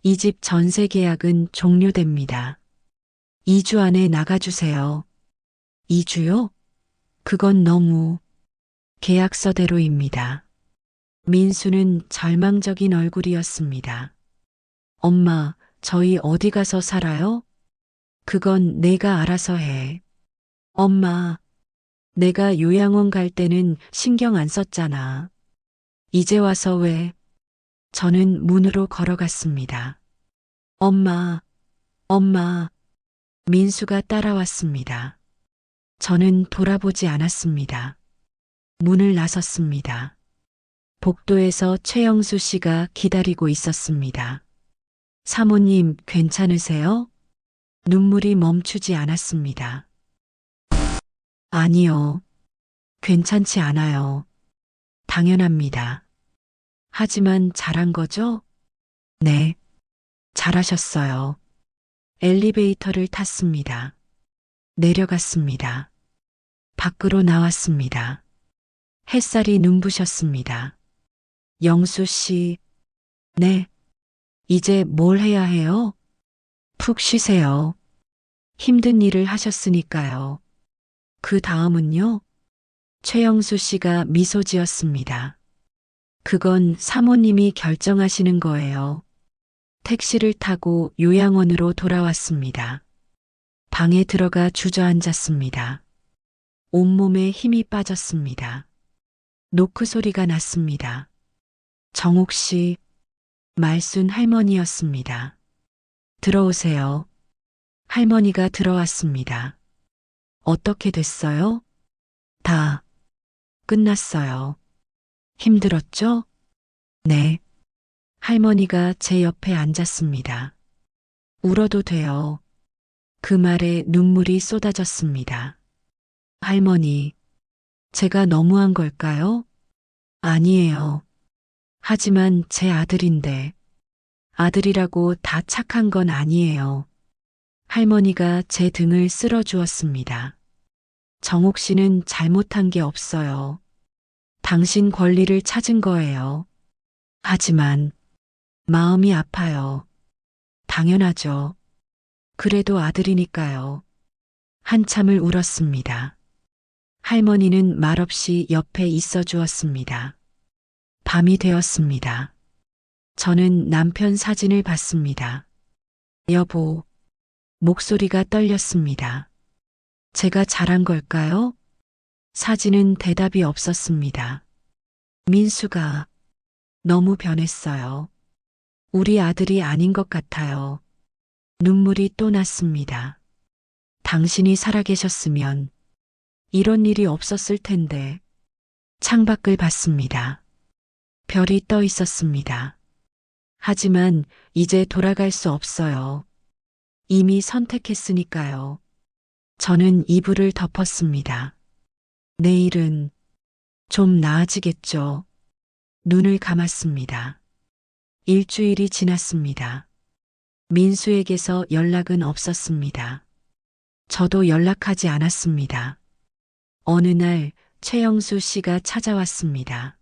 이 집 전세 계약은 종료됩니다. 2주 안에 나가주세요. 2주요? 그건 너무 계약서대로입니다. 민수는 절망적인 얼굴이었습니다. 엄마, 저희 어디 가서 살아요? 그건 내가 알아서 해. 엄마, 내가 요양원 갈 때는 신경 안 썼잖아. 이제 와서 왜? 저는 문으로 걸어갔습니다. 엄마, 엄마, 민수가 따라왔습니다. 저는 돌아보지 않았습니다. 문을 나섰습니다. 복도에서 최영수 씨가 기다리고 있었습니다. 사모님, 괜찮으세요? 눈물이 멈추지 않았습니다. 아니요. 괜찮지 않아요. 당연합니다. 하지만 잘한 거죠? 네. 잘하셨어요. 엘리베이터를 탔습니다. 내려갔습니다. 밖으로 나왔습니다. 햇살이 눈부셨습니다. 영수 씨, 네. 이제 뭘 해야 해요? 푹 쉬세요. 힘든 일을 하셨으니까요. 그 다음은요? 최영수 씨가 미소 지었습니다. 그건 사모님이 결정하시는 거예요. 택시를 타고 요양원으로 돌아왔습니다. 방에 들어가 주저앉았습니다. 온몸에 힘이 빠졌습니다. 노크 소리가 났습니다. 정옥 씨, 말순 할머니였습니다. 들어오세요. 할머니가 들어왔습니다. 어떻게 됐어요? 다 끝났어요. 힘들었죠? 네. 할머니가 제 옆에 앉았습니다. 울어도 돼요. 그 말에 눈물이 쏟아졌습니다. 할머니, 제가 너무한 걸까요? 아니에요. 하지만 제 아들인데, 아들이라고 다 착한 건 아니에요. 할머니가 제 등을 쓸어주었습니다. 정옥 씨는 잘못한 게 없어요. 당신 권리를 찾은 거예요. 하지만 마음이 아파요. 당연하죠. 그래도 아들이니까요. 한참을 울었습니다. 할머니는 말없이 옆에 있어 주었습니다. 밤이 되었습니다. 저는 남편 사진을 봤습니다. 여보, 목소리가 떨렸습니다. 제가 잘한 걸까요? 사진은 대답이 없었습니다. 민수가 너무 변했어요. 우리 아들이 아닌 것 같아요. 눈물이 또 났습니다. 당신이 살아계셨으면 이런 일이 없었을 텐데. 창밖을 봤습니다. 별이 떠 있었습니다. 하지만 이제 돌아갈 수 없어요. 이미 선택했으니까요. 저는 이불을 덮었습니다. 내일은 좀 나아지겠죠. 눈을 감았습니다. 일주일이 지났습니다. 민수에게서 연락은 없었습니다. 저도 연락하지 않았습니다. 어느 날 최영수 씨가 찾아왔습니다.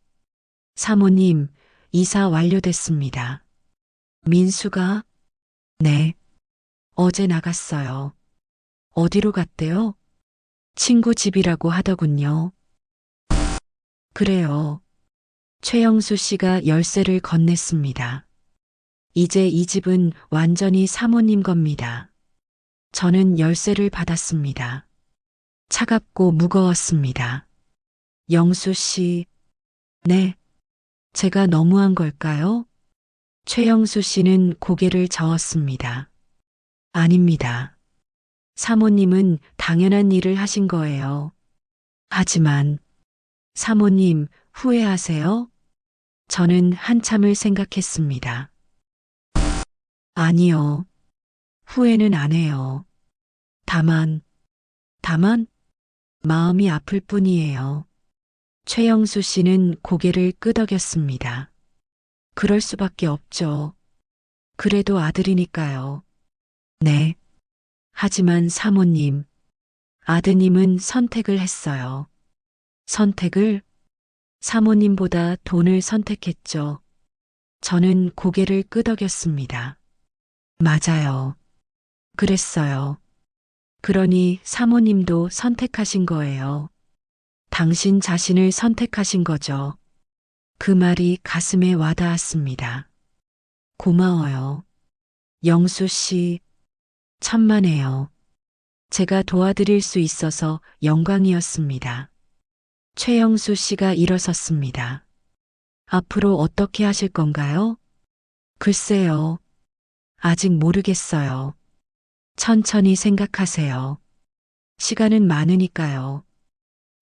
사모님, 이사 완료됐습니다. 민수가? 네. 어제 나갔어요. 어디로 갔대요? 친구 집이라고 하더군요. 그래요. 최영수 씨가 열쇠를 건넸습니다. 이제 이 집은 완전히 사모님 겁니다. 저는 열쇠를 받았습니다. 차갑고 무거웠습니다. 영수 씨, 네, 제가 너무한 걸까요? 최영수 씨는 고개를 저었습니다. 아닙니다. 사모님은 당연한 일을 하신 거예요. 하지만 사모님 후회하세요? 저는 한참을 생각했습니다. 아니요. 후회는 안 해요. 다만 마음이 아플 뿐이에요. 최영수 씨는 고개를 끄덕였습니다. 그럴 수밖에 없죠. 그래도 아들이니까요. 네. 하지만 사모님, 아드님은 선택을 했어요. 선택을? 사모님보다 돈을 선택했죠. 저는 고개를 끄덕였습니다. 맞아요. 그랬어요. 그러니 사모님도 선택하신 거예요. 당신 자신을 선택하신 거죠. 그 말이 가슴에 와닿았습니다. 고마워요. 영수 씨, 천만에요. 제가 도와드릴 수 있어서 영광이었습니다. 최영수 씨가 일어섰습니다. 앞으로 어떻게 하실 건가요? 글쎄요. 아직 모르겠어요. 천천히 생각하세요. 시간은 많으니까요.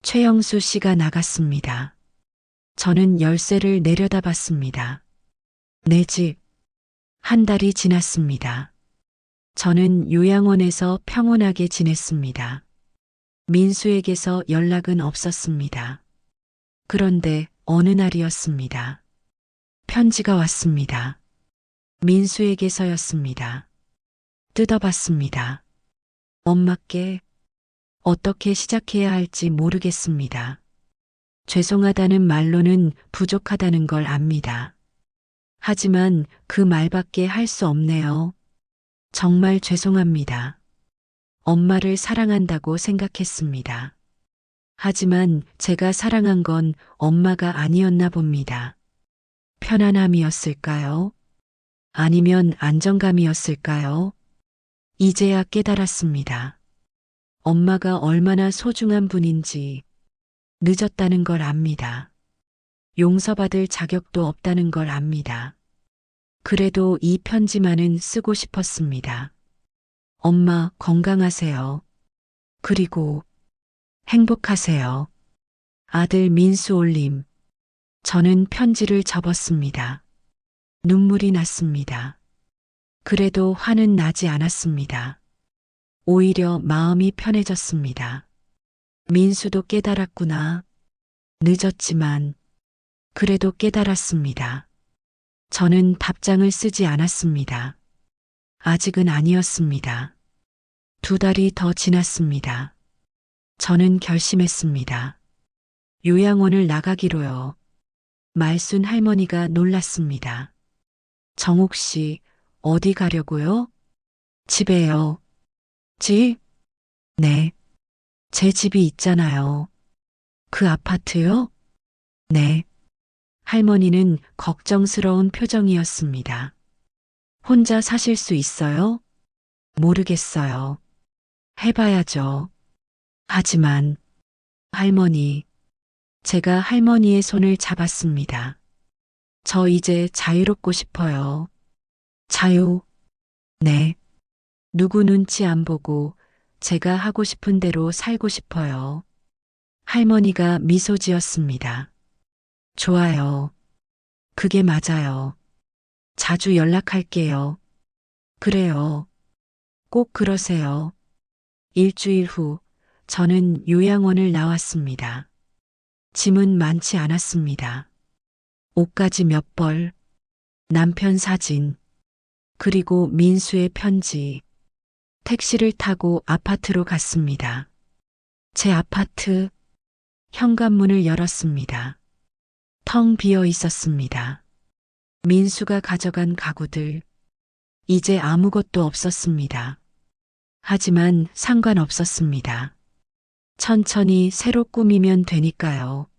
최영수 씨가 나갔습니다. 저는 열쇠를 내려다봤습니다. 내 집. 한 달이 지났습니다. 저는 요양원에서 평온하게 지냈습니다. 민수에게서 연락은 없었습니다. 그런데 어느 날이었습니다. 편지가 왔습니다. 민수에게서였습니다. 뜯어봤습니다. 엄마께 어떻게 시작해야 할지 모르겠습니다. 죄송하다는 말로는 부족하다는 걸 압니다. 하지만 그 말밖에 할 수 없네요. 정말 죄송합니다. 엄마를 사랑한다고 생각했습니다. 하지만 제가 사랑한 건 엄마가 아니었나 봅니다. 편안함이었을까요? 아니면 안정감이었을까요? 이제야 깨달았습니다. 엄마가 얼마나 소중한 분인지 늦었다는 걸 압니다. 용서받을 자격도 없다는 걸 압니다. 그래도 이 편지만은 쓰고 싶었습니다. 엄마 건강하세요. 그리고 행복하세요. 아들 민수 올림. 저는 편지를 접었습니다. 눈물이 났습니다. 그래도 화는 나지 않았습니다. 오히려 마음이 편해졌습니다. 민수도 깨달았구나. 늦었지만 그래도 깨달았습니다. 저는 답장을 쓰지 않았습니다. 아직은 아니었습니다. 2달이 더 지났습니다. 저는 결심했습니다. 요양원을 나가기로요. 말순 할머니가 놀랐습니다. 정옥 씨, 어디 가려고요? 집에요. 집? 네. 제 집이 있잖아요. 그 아파트요? 네. 할머니는 걱정스러운 표정이었습니다. 혼자 사실 수 있어요? 모르겠어요. 해봐야죠. 하지만, 할머니, 제가 할머니의 손을 잡았습니다. 저 이제 자유롭고 싶어요. 자유? 네. 누구 눈치 안 보고 제가 하고 싶은 대로 살고 싶어요. 할머니가 미소 지었습니다. 좋아요. 그게 맞아요. 자주 연락할게요. 그래요. 꼭 그러세요. 일주일 후 저는 요양원을 나왔습니다. 짐은 많지 않았습니다. 옷가지 몇 벌, 남편 사진, 그리고 민수의 편지. 택시를 타고 아파트로 갔습니다. 제 아파트, 현관문을 열었습니다. 텅 비어 있었습니다. 민수가 가져간 가구들, 이제 아무것도 없었습니다. 하지만 상관없었습니다. 천천히 새로 꾸미면 되니까요.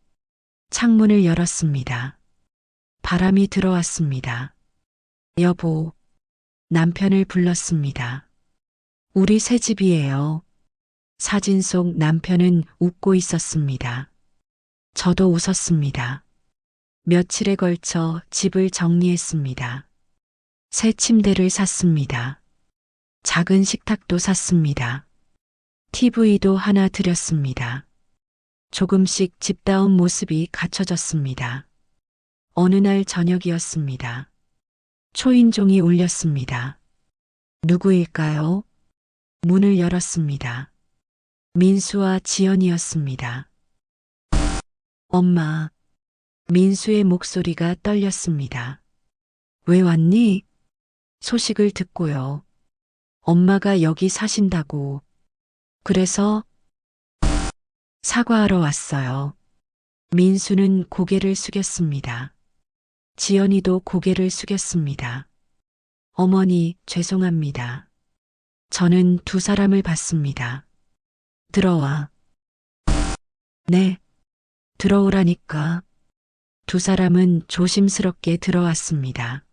창문을 열었습니다. 바람이 들어왔습니다. 여보, 남편을 불렀습니다. 우리 새 집이에요. 사진 속 남편은 웃고 있었습니다. 저도 웃었습니다. 며칠에 걸쳐 집을 정리했습니다. 새 침대를 샀습니다. 작은 식탁도 샀습니다. TV도 하나 들였습니다. 조금씩 집다운 모습이 갖춰졌습니다. 어느 날 저녁이었습니다. 초인종이 울렸습니다. 누구일까요? 문을 열었습니다. 민수와 지연이었습니다. 엄마, 민수의 목소리가 떨렸습니다. 왜 왔니? 소식을 듣고요. 엄마가 여기 사신다고. 그래서 사과하러 왔어요. 민수는 고개를 숙였습니다. 지연이도 고개를 숙였습니다. 어머니, 죄송합니다. 저는 두 사람을 봤습니다. 들어와. 네, 들어오라니까. 두 사람은 조심스럽게 들어왔습니다.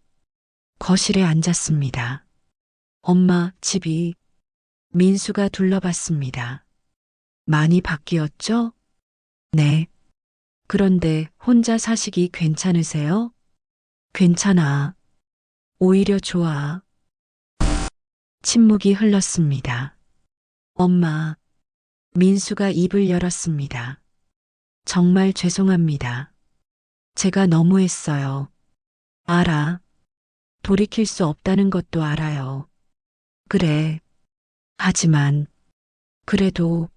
거실에 앉았습니다. 엄마, 집이. 민수가 둘러봤습니다. 많이 바뀌었죠? 네. 그런데 혼자 사시기 괜찮으세요? 괜찮아. 오히려 좋아. 침묵이 흘렀습니다. 엄마, 민수가 입을 열었습니다. 정말 죄송합니다. 제가 너무했어요. 알아. 돌이킬 수 없다는 것도 알아요. 그래. 하지만, 그래도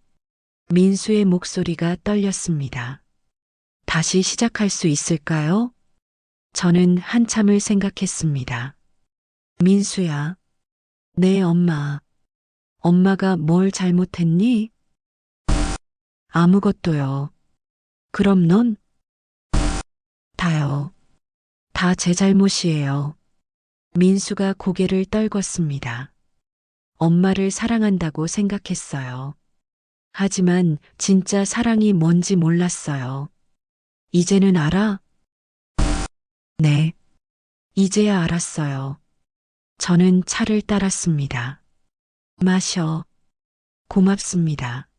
민수의 목소리가 떨렸습니다. 다시 시작할 수 있을까요? 저는 한참을 생각했습니다. 민수야. 네, 엄마. 엄마가 뭘 잘못했니? 아무것도요. 그럼 넌? 다요. 다 제 잘못이에요. 민수가 고개를 떨궜습니다. 엄마를 사랑한다고 생각했어요. 하지만 진짜 사랑이 뭔지 몰랐어요. 이제는 알아? 네. 이제야 알았어요. 저는 차를 따랐습니다. 마셔. 고맙습니다.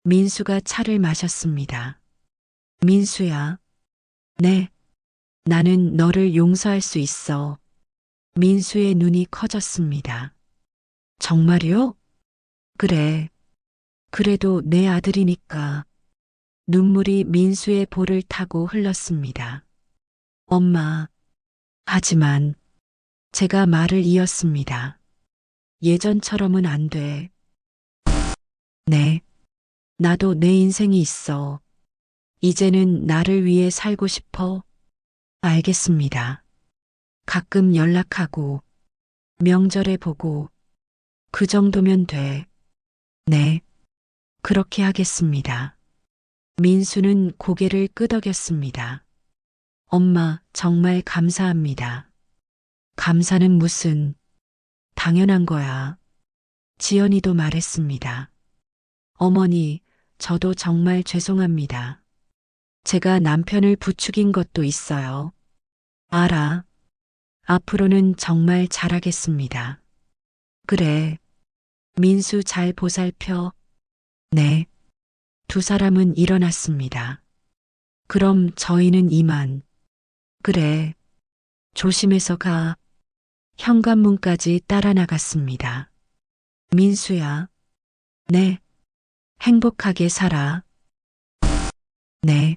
민수가 차를 마셨습니다. 민수야. 네. 나는 너를 용서할 수 있어. 민수의 눈이 커졌습니다. 정말요? 그래. 그래도 내 아들이니까. 눈물이 민수의 볼을 타고 흘렀습니다. 엄마. 하지만 제가 말을 이었습니다. 예전처럼은 안 돼. 네. 나도 내 인생이 있어. 이제는 나를 위해 살고 싶어. 알겠습니다. 가끔 연락하고, 명절에 보고, 그 정도면 돼. 네. 그렇게 하겠습니다. 민수는 고개를 끄덕였습니다. 엄마, 정말 감사합니다. 감사는 무슨, 당연한 거야. 지연이도 말했습니다. 어머니, 저도 정말 죄송합니다. 제가 남편을 부추긴 것도 있어요. 알아. 앞으로는 정말 잘하겠습니다. 그래. 민수 잘 보살펴. 네. 두 사람은 일어났습니다. 그럼 저희는 이만. 그래. 조심해서 가. 현관문까지 따라 나갔습니다. 민수야. 네. 행복하게 살아. 네.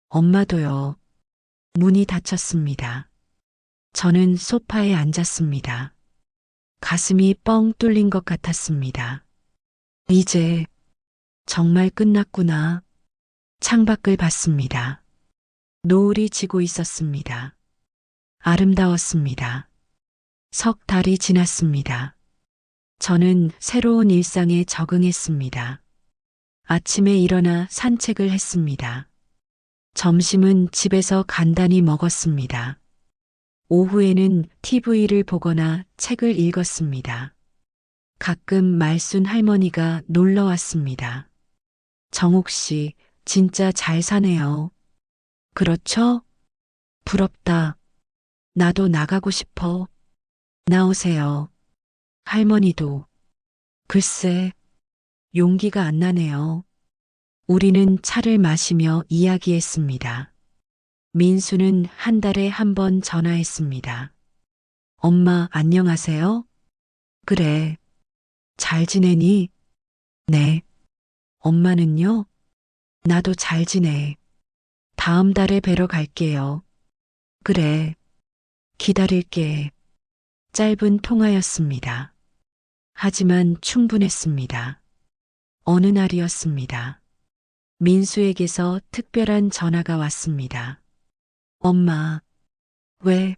엄마도요. 문이 닫혔습니다. 저는 소파에 앉았습니다. 가슴이 뻥 뚫린 것 같았습니다. 이제 정말 끝났구나. 창밖을 봤습니다. 노을이 지고 있었습니다. 아름다웠습니다. 석 달이 지났습니다. 저는 새로운 일상에 적응했습니다. 아침에 일어나 산책을 했습니다. 점심은 집에서 간단히 먹었습니다. 오후에는 TV를 보거나 책을 읽었습니다. 가끔 말순 할머니가 놀러 왔습니다. 정옥 씨, 진짜 잘 사네요. 그렇죠? 부럽다. 나도 나가고 싶어. 나오세요. 할머니도. 글쎄, 용기가 안 나네요. 우리는 차를 마시며 이야기했습니다. 민수는 한 달에 한 번 전화했습니다. 엄마, 안녕하세요? 그래. 잘 지내니? 네. 엄마는요? 나도 잘 지내. 다음 달에 뵈러 갈게요. 그래. 기다릴게. 짧은 통화였습니다. 하지만 충분했습니다. 어느 날이었습니다. 민수에게서 특별한 전화가 왔습니다. 엄마, 왜?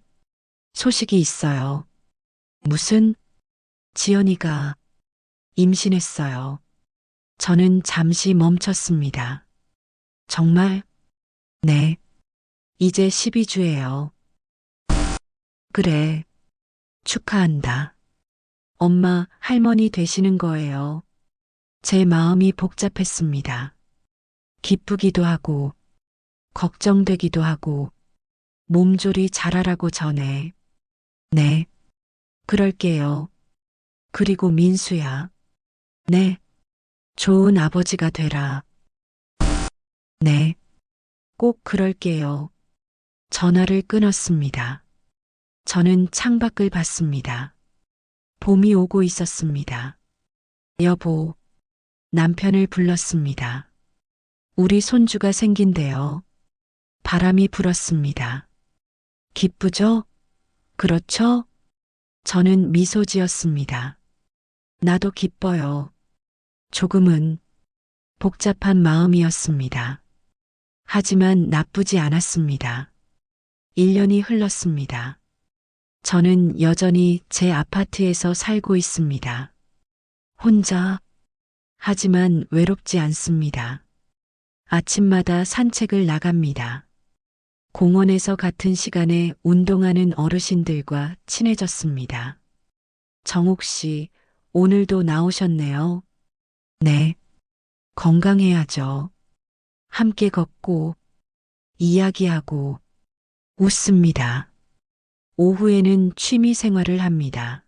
소식이 있어요. 무슨? 지연이가 임신했어요. 저는 잠시 멈췄습니다. 정말? 네. 이제 12주예요. 그래. 축하한다. 엄마, 할머니 되시는 거예요. 제 마음이 복잡했습니다. 기쁘기도 하고, 걱정되기도 하고, 몸조리 잘하라고 전해. 네. 그럴게요. 그리고 민수야. 네. 좋은 아버지가 되라. 네. 꼭 그럴게요. 전화를 끊었습니다. 저는 창밖을 봤습니다. 봄이 오고 있었습니다. 여보, 남편을 불렀습니다. 우리 손주가 생긴대요. 바람이 불었습니다. 기쁘죠? 그렇죠? 저는 미소 지었습니다. 나도 기뻐요. 조금은 복잡한 마음이었습니다. 하지만 나쁘지 않았습니다. 1년이 흘렀습니다. 저는 여전히 제 아파트에서 살고 있습니다. 혼자, 하지만 외롭지 않습니다. 아침마다 산책을 나갑니다. 공원에서 같은 시간에 운동하는 어르신들과 친해졌습니다. 정옥 씨, 오늘도 나오셨네요. 네. 건강해야죠. 함께 걷고, 이야기하고, 웃습니다. 오후에는 취미 생활을 합니다.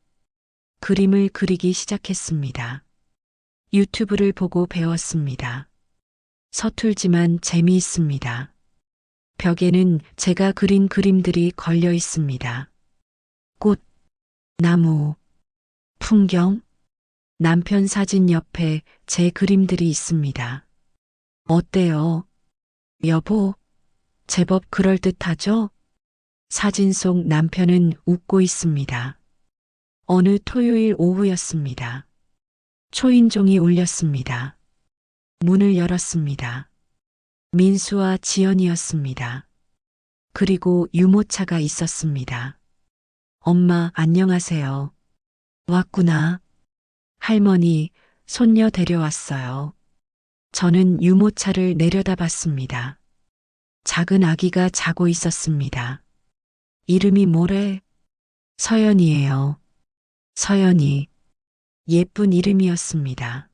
그림을 그리기 시작했습니다. 유튜브를 보고 배웠습니다. 서툴지만 재미있습니다. 벽에는 제가 그린 그림들이 걸려 있습니다. 꽃, 나무, 풍경, 남편 사진 옆에 제 그림들이 있습니다. 어때요? 여보, 제법 그럴듯하죠? 사진 속 남편은 웃고 있습니다. 어느 토요일 오후였습니다. 초인종이 울렸습니다. 문을 열었습니다. 민수와 지연이었습니다. 그리고 유모차가 있었습니다. 엄마, 안녕하세요. 왔구나. 할머니, 손녀 데려왔어요. 저는 유모차를 내려다봤습니다. 작은 아기가 자고 있었습니다. 이름이 뭐래? 서연이에요. 서연이. 예쁜 이름이었습니다.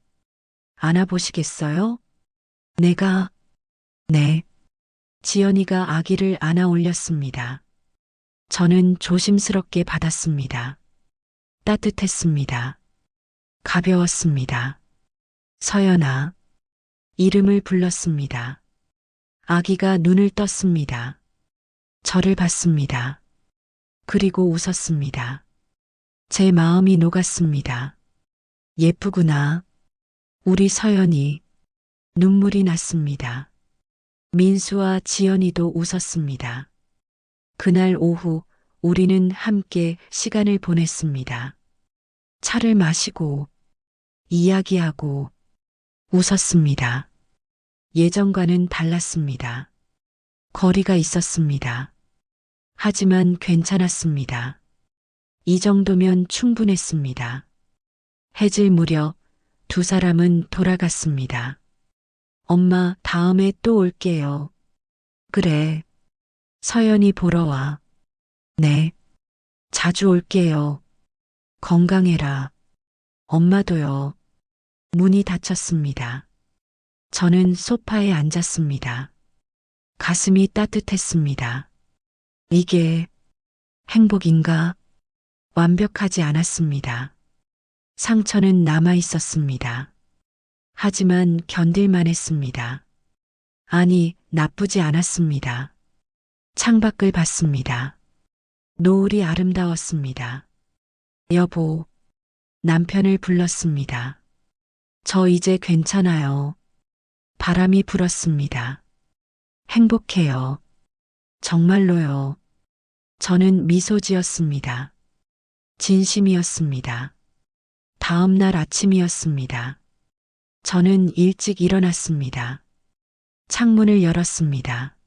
안아보시겠어요? 내가, 네. 지연이가 아기를 안아 올렸습니다. 저는 조심스럽게 받았습니다. 따뜻했습니다. 가벼웠습니다. 서연아. 이름을 불렀습니다. 아기가 눈을 떴습니다. 저를 봤습니다. 그리고 웃었습니다. 제 마음이 녹았습니다. 예쁘구나. 우리 서연이. 눈물이 났습니다. 민수와 지연이도 웃었습니다. 그날 오후 우리는 함께 시간을 보냈습니다. 차를 마시고, 이야기하고, 웃었습니다. 예전과는 달랐습니다. 거리가 있었습니다. 하지만 괜찮았습니다. 이 정도면 충분했습니다. 해질 무렵 두 사람은 돌아갔습니다. 엄마, 다음에 또 올게요. 그래. 서연이 보러 와. 네. 자주 올게요. 건강해라. 엄마도요. 문이 닫혔습니다. 저는 소파에 앉았습니다. 가슴이 따뜻했습니다. 이게 행복인가? 완벽하지 않았습니다. 상처는 남아 있었습니다. 하지만 견딜만 했습니다. 아니, 나쁘지 않았습니다. 창밖을 봤습니다. 노을이 아름다웠습니다. 여보, 남편을 불렀습니다. 저 이제 괜찮아요. 바람이 불었습니다. 행복해요. 정말로요. 저는 미소 지었습니다. 진심이었습니다. 다음 날 아침이었습니다. 저는 일찍 일어났습니다. 창문을 열었습니다.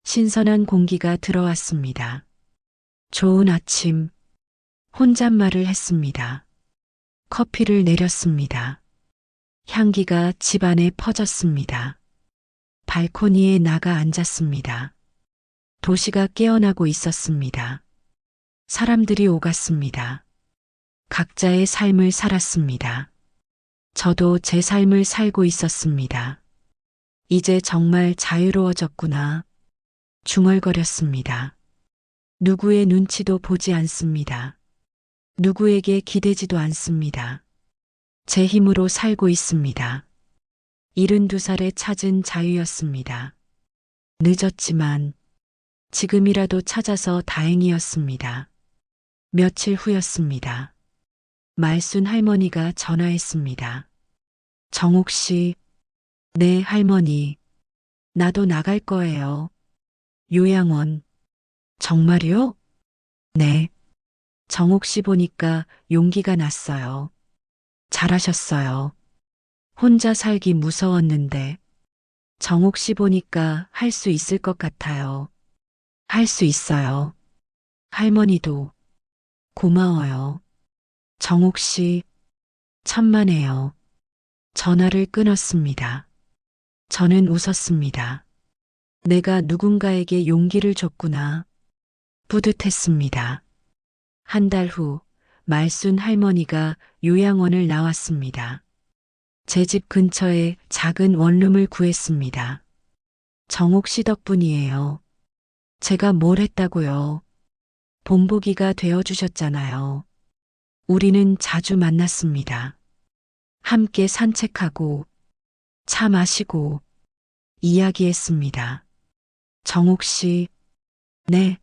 신선한 공기가 들어왔습니다. 좋은 아침. 혼잣말을 했습니다. 커피를 내렸습니다. 향기가 집안에 퍼졌습니다. 발코니에 나가 앉았습니다. 도시가 깨어나고 있었습니다. 사람들이 오갔습니다. 각자의 삶을 살았습니다. 저도 제 삶을 살고 있었습니다. 이제 정말 자유로워졌구나. 중얼거렸습니다. 누구의 눈치도 보지 않습니다. 누구에게 기대지도 않습니다. 제 힘으로 살고 있습니다. 72살에 찾은 자유였습니다. 늦었지만 지금이라도 찾아서 다행이었습니다. 며칠 후였습니다. 말순 할머니가 전화했습니다. 정옥 씨, 네 할머니, 나도 나갈 거예요. 요양원. 정말요? 네. 정옥 씨 보니까 용기가 났어요. 잘하셨어요. 혼자 살기 무서웠는데 정옥 씨 보니까 할 수 있을 것 같아요. 할 수 있어요. 할머니도 고마워요. 정옥 씨, 천만에요. 전화를 끊었습니다. 저는 웃었습니다. 내가 누군가에게 용기를 줬구나. 뿌듯했습니다. 한 달 후, 말순 할머니가 요양원을 나왔습니다. 제 집 근처에 작은 원룸을 구했습니다. 정옥 씨 덕분이에요. 제가 뭘 했다고요? 본보기가 되어주셨잖아요. 우리는 자주 만났습니다. 함께 산책하고, 차 마시고, 이야기했습니다. 정옥 씨, 네,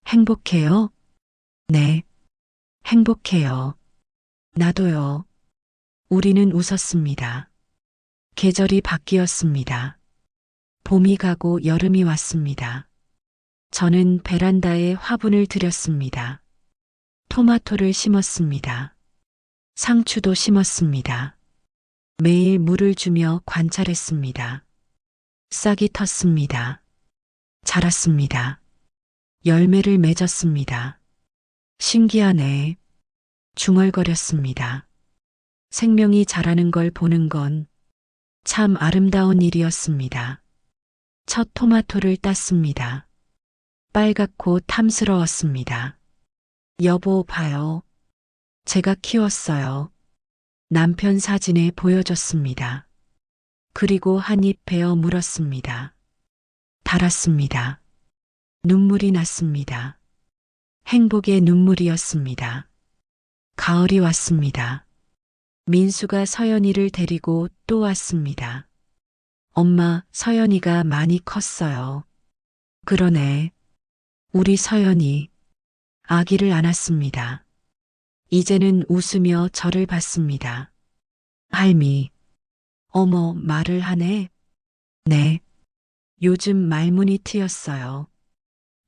행복해요? 네, 행복해요. 나도요. 우리는 웃었습니다. 계절이 바뀌었습니다. 봄이 가고 여름이 왔습니다. 저는 베란다에 화분을 들였습니다. 토마토를 심었습니다. 상추도 심었습니다. 매일 물을 주며 관찰했습니다. 싹이 텄습니다. 자랐습니다. 열매를 맺었습니다. 신기하네. 중얼거렸습니다. 생명이 자라는 걸 보는 건 참 아름다운 일이었습니다. 첫 토마토를 땄습니다. 빨갛고 탐스러웠습니다. 여보, 봐요. 제가 키웠어요. 남편 사진에 보여줬습니다. 그리고 한 입 베어 물었습니다. 달았습니다. 눈물이 났습니다. 행복의 눈물이었습니다. 가을이 왔습니다. 민수가 서연이를 데리고 또 왔습니다. 엄마, 서연이가 많이 컸어요. 그러네. 우리 서연이 아기를 안았습니다. 이제는 웃으며 저를 봤습니다. 할미, 어머, 말을 하네. 네. 요즘 말문이 트였어요.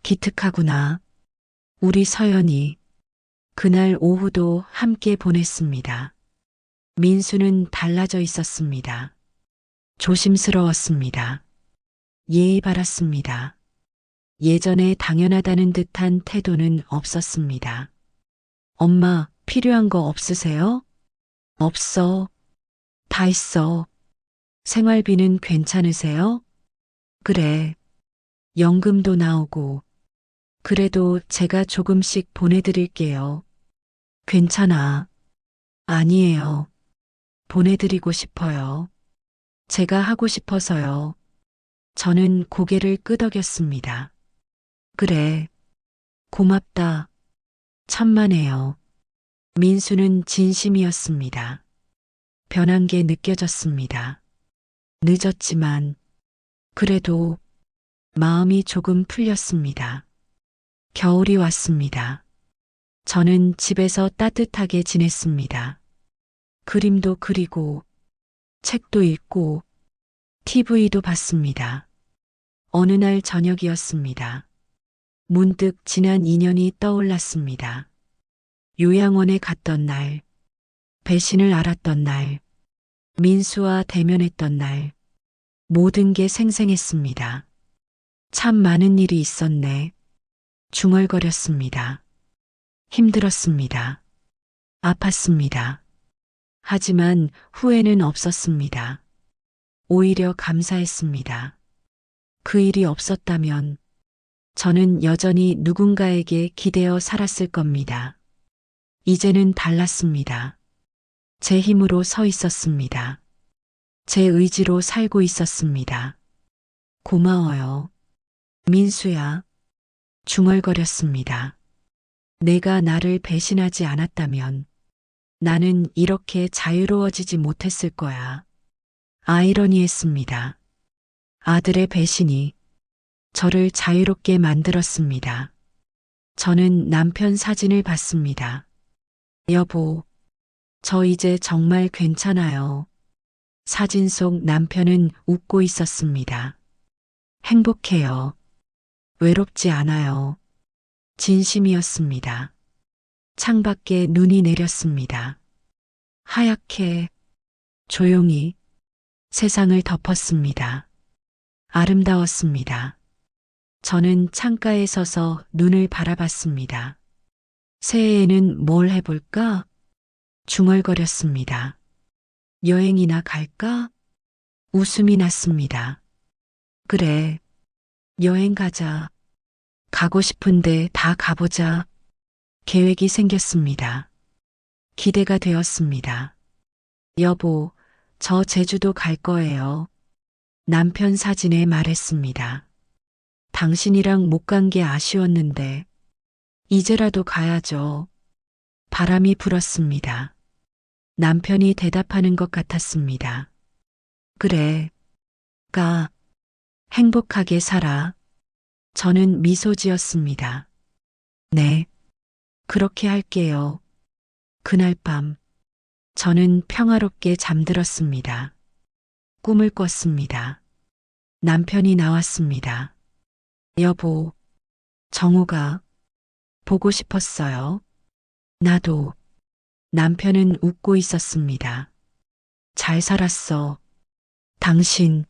기특하구나. 우리 서연이. 그날 오후도 함께 보냈습니다. 민수는 달라져 있었습니다. 조심스러웠습니다. 예의 바랐습니다. 예전에 당연하다는 듯한 태도는 없었습니다. 엄마, 필요한 거 없으세요? 없어. 다 있어. 생활비는 괜찮으세요? 그래. 연금도 나오고. 그래도 제가 조금씩 보내드릴게요. 괜찮아. 아니에요. 보내드리고 싶어요. 제가 하고 싶어서요. 저는 고개를 끄덕였습니다. 그래, 고맙다. 천만에요. 민수는 진심이었습니다. 변한 게 느껴졌습니다. 늦었지만, 그래도 마음이 조금 풀렸습니다. 겨울이 왔습니다. 저는 집에서 따뜻하게 지냈습니다. 그림도 그리고, 책도 읽고, TV도 봤습니다. 어느 날 저녁이었습니다. 문득 지난 인연이 떠올랐습니다. 요양원에 갔던 날, 배신을 알았던 날, 민수와 대면했던 날, 모든 게 생생했습니다. 참 많은 일이 있었네. 중얼거렸습니다. 힘들었습니다. 아팠습니다. 하지만 후회는 없었습니다. 오히려 감사했습니다. 그 일이 없었다면 저는 여전히 누군가에게 기대어 살았을 겁니다. 이제는 달랐습니다. 제 힘으로 서 있었습니다. 제 의지로 살고 있었습니다. 고마워요. 민수야. 중얼거렸습니다. 내가 나를 배신하지 않았다면 나는 이렇게 자유로워지지 못했을 거야. 아이러니했습니다. 아들의 배신이 저를 자유롭게 만들었습니다. 저는 남편 사진을 봤습니다. 여보, 저 이제 정말 괜찮아요. 사진 속 남편은 웃고 있었습니다. 행복해요. 외롭지 않아요. 진심이었습니다. 창밖에 눈이 내렸습니다. 하얗게, 조용히 세상을 덮었습니다. 아름다웠습니다. 저는 창가에 서서 눈을 바라봤습니다. 새해에는 뭘 해볼까? 중얼거렸습니다. 여행이나 갈까? 웃음이 났습니다. 그래, 여행 가자. 가고 싶은데 다 가보자. 계획이 생겼습니다. 기대가 되었습니다. 여보, 저 제주도 갈 거예요. 남편 사진에 말했습니다. 당신이랑 못 간 게 아쉬웠는데, 이제라도 가야죠. 바람이 불었습니다. 남편이 대답하는 것 같았습니다. 그래, 가, 행복하게 살아. 저는 미소 지었습니다. 네, 그렇게 할게요. 그날 밤, 저는 평화롭게 잠들었습니다. 꿈을 꿨습니다. 남편이 나왔습니다. 여보, 정우가 보고 싶었어요. 나도. 남편은 웃고 있었습니다. 잘 살았어. 당신,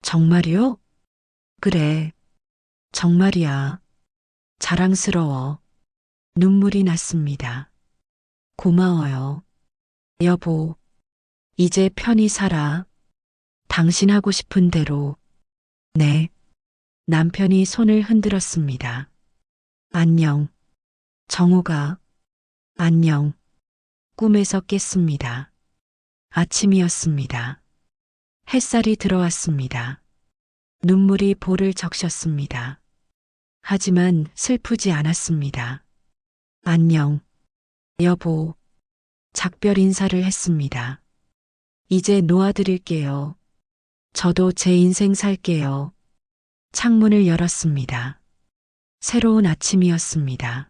정말이요? 그래, 정말이야. 자랑스러워. 눈물이 났습니다. 고마워요. 여보, 이제 편히 살아. 당신 하고 싶은 대로. 네. 남편이 손을 흔들었습니다. 안녕. 정우가. 안녕. 꿈에서 깼습니다. 아침이었습니다. 햇살이 들어왔습니다. 눈물이 볼을 적셨습니다. 하지만 슬프지 않았습니다. 안녕. 여보. 작별 인사를 했습니다. 이제 놓아드릴게요. 저도 제 인생 살게요. 창문을 열었습니다. 새로운 아침이었습니다.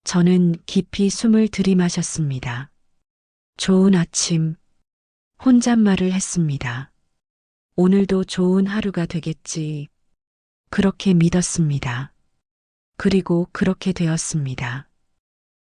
저는 깊이 숨을 들이마셨습니다. 좋은 아침. 혼잣말을 했습니다. 오늘도 좋은 하루가 되겠지. 그렇게 믿었습니다. 그리고 그렇게 되었습니다.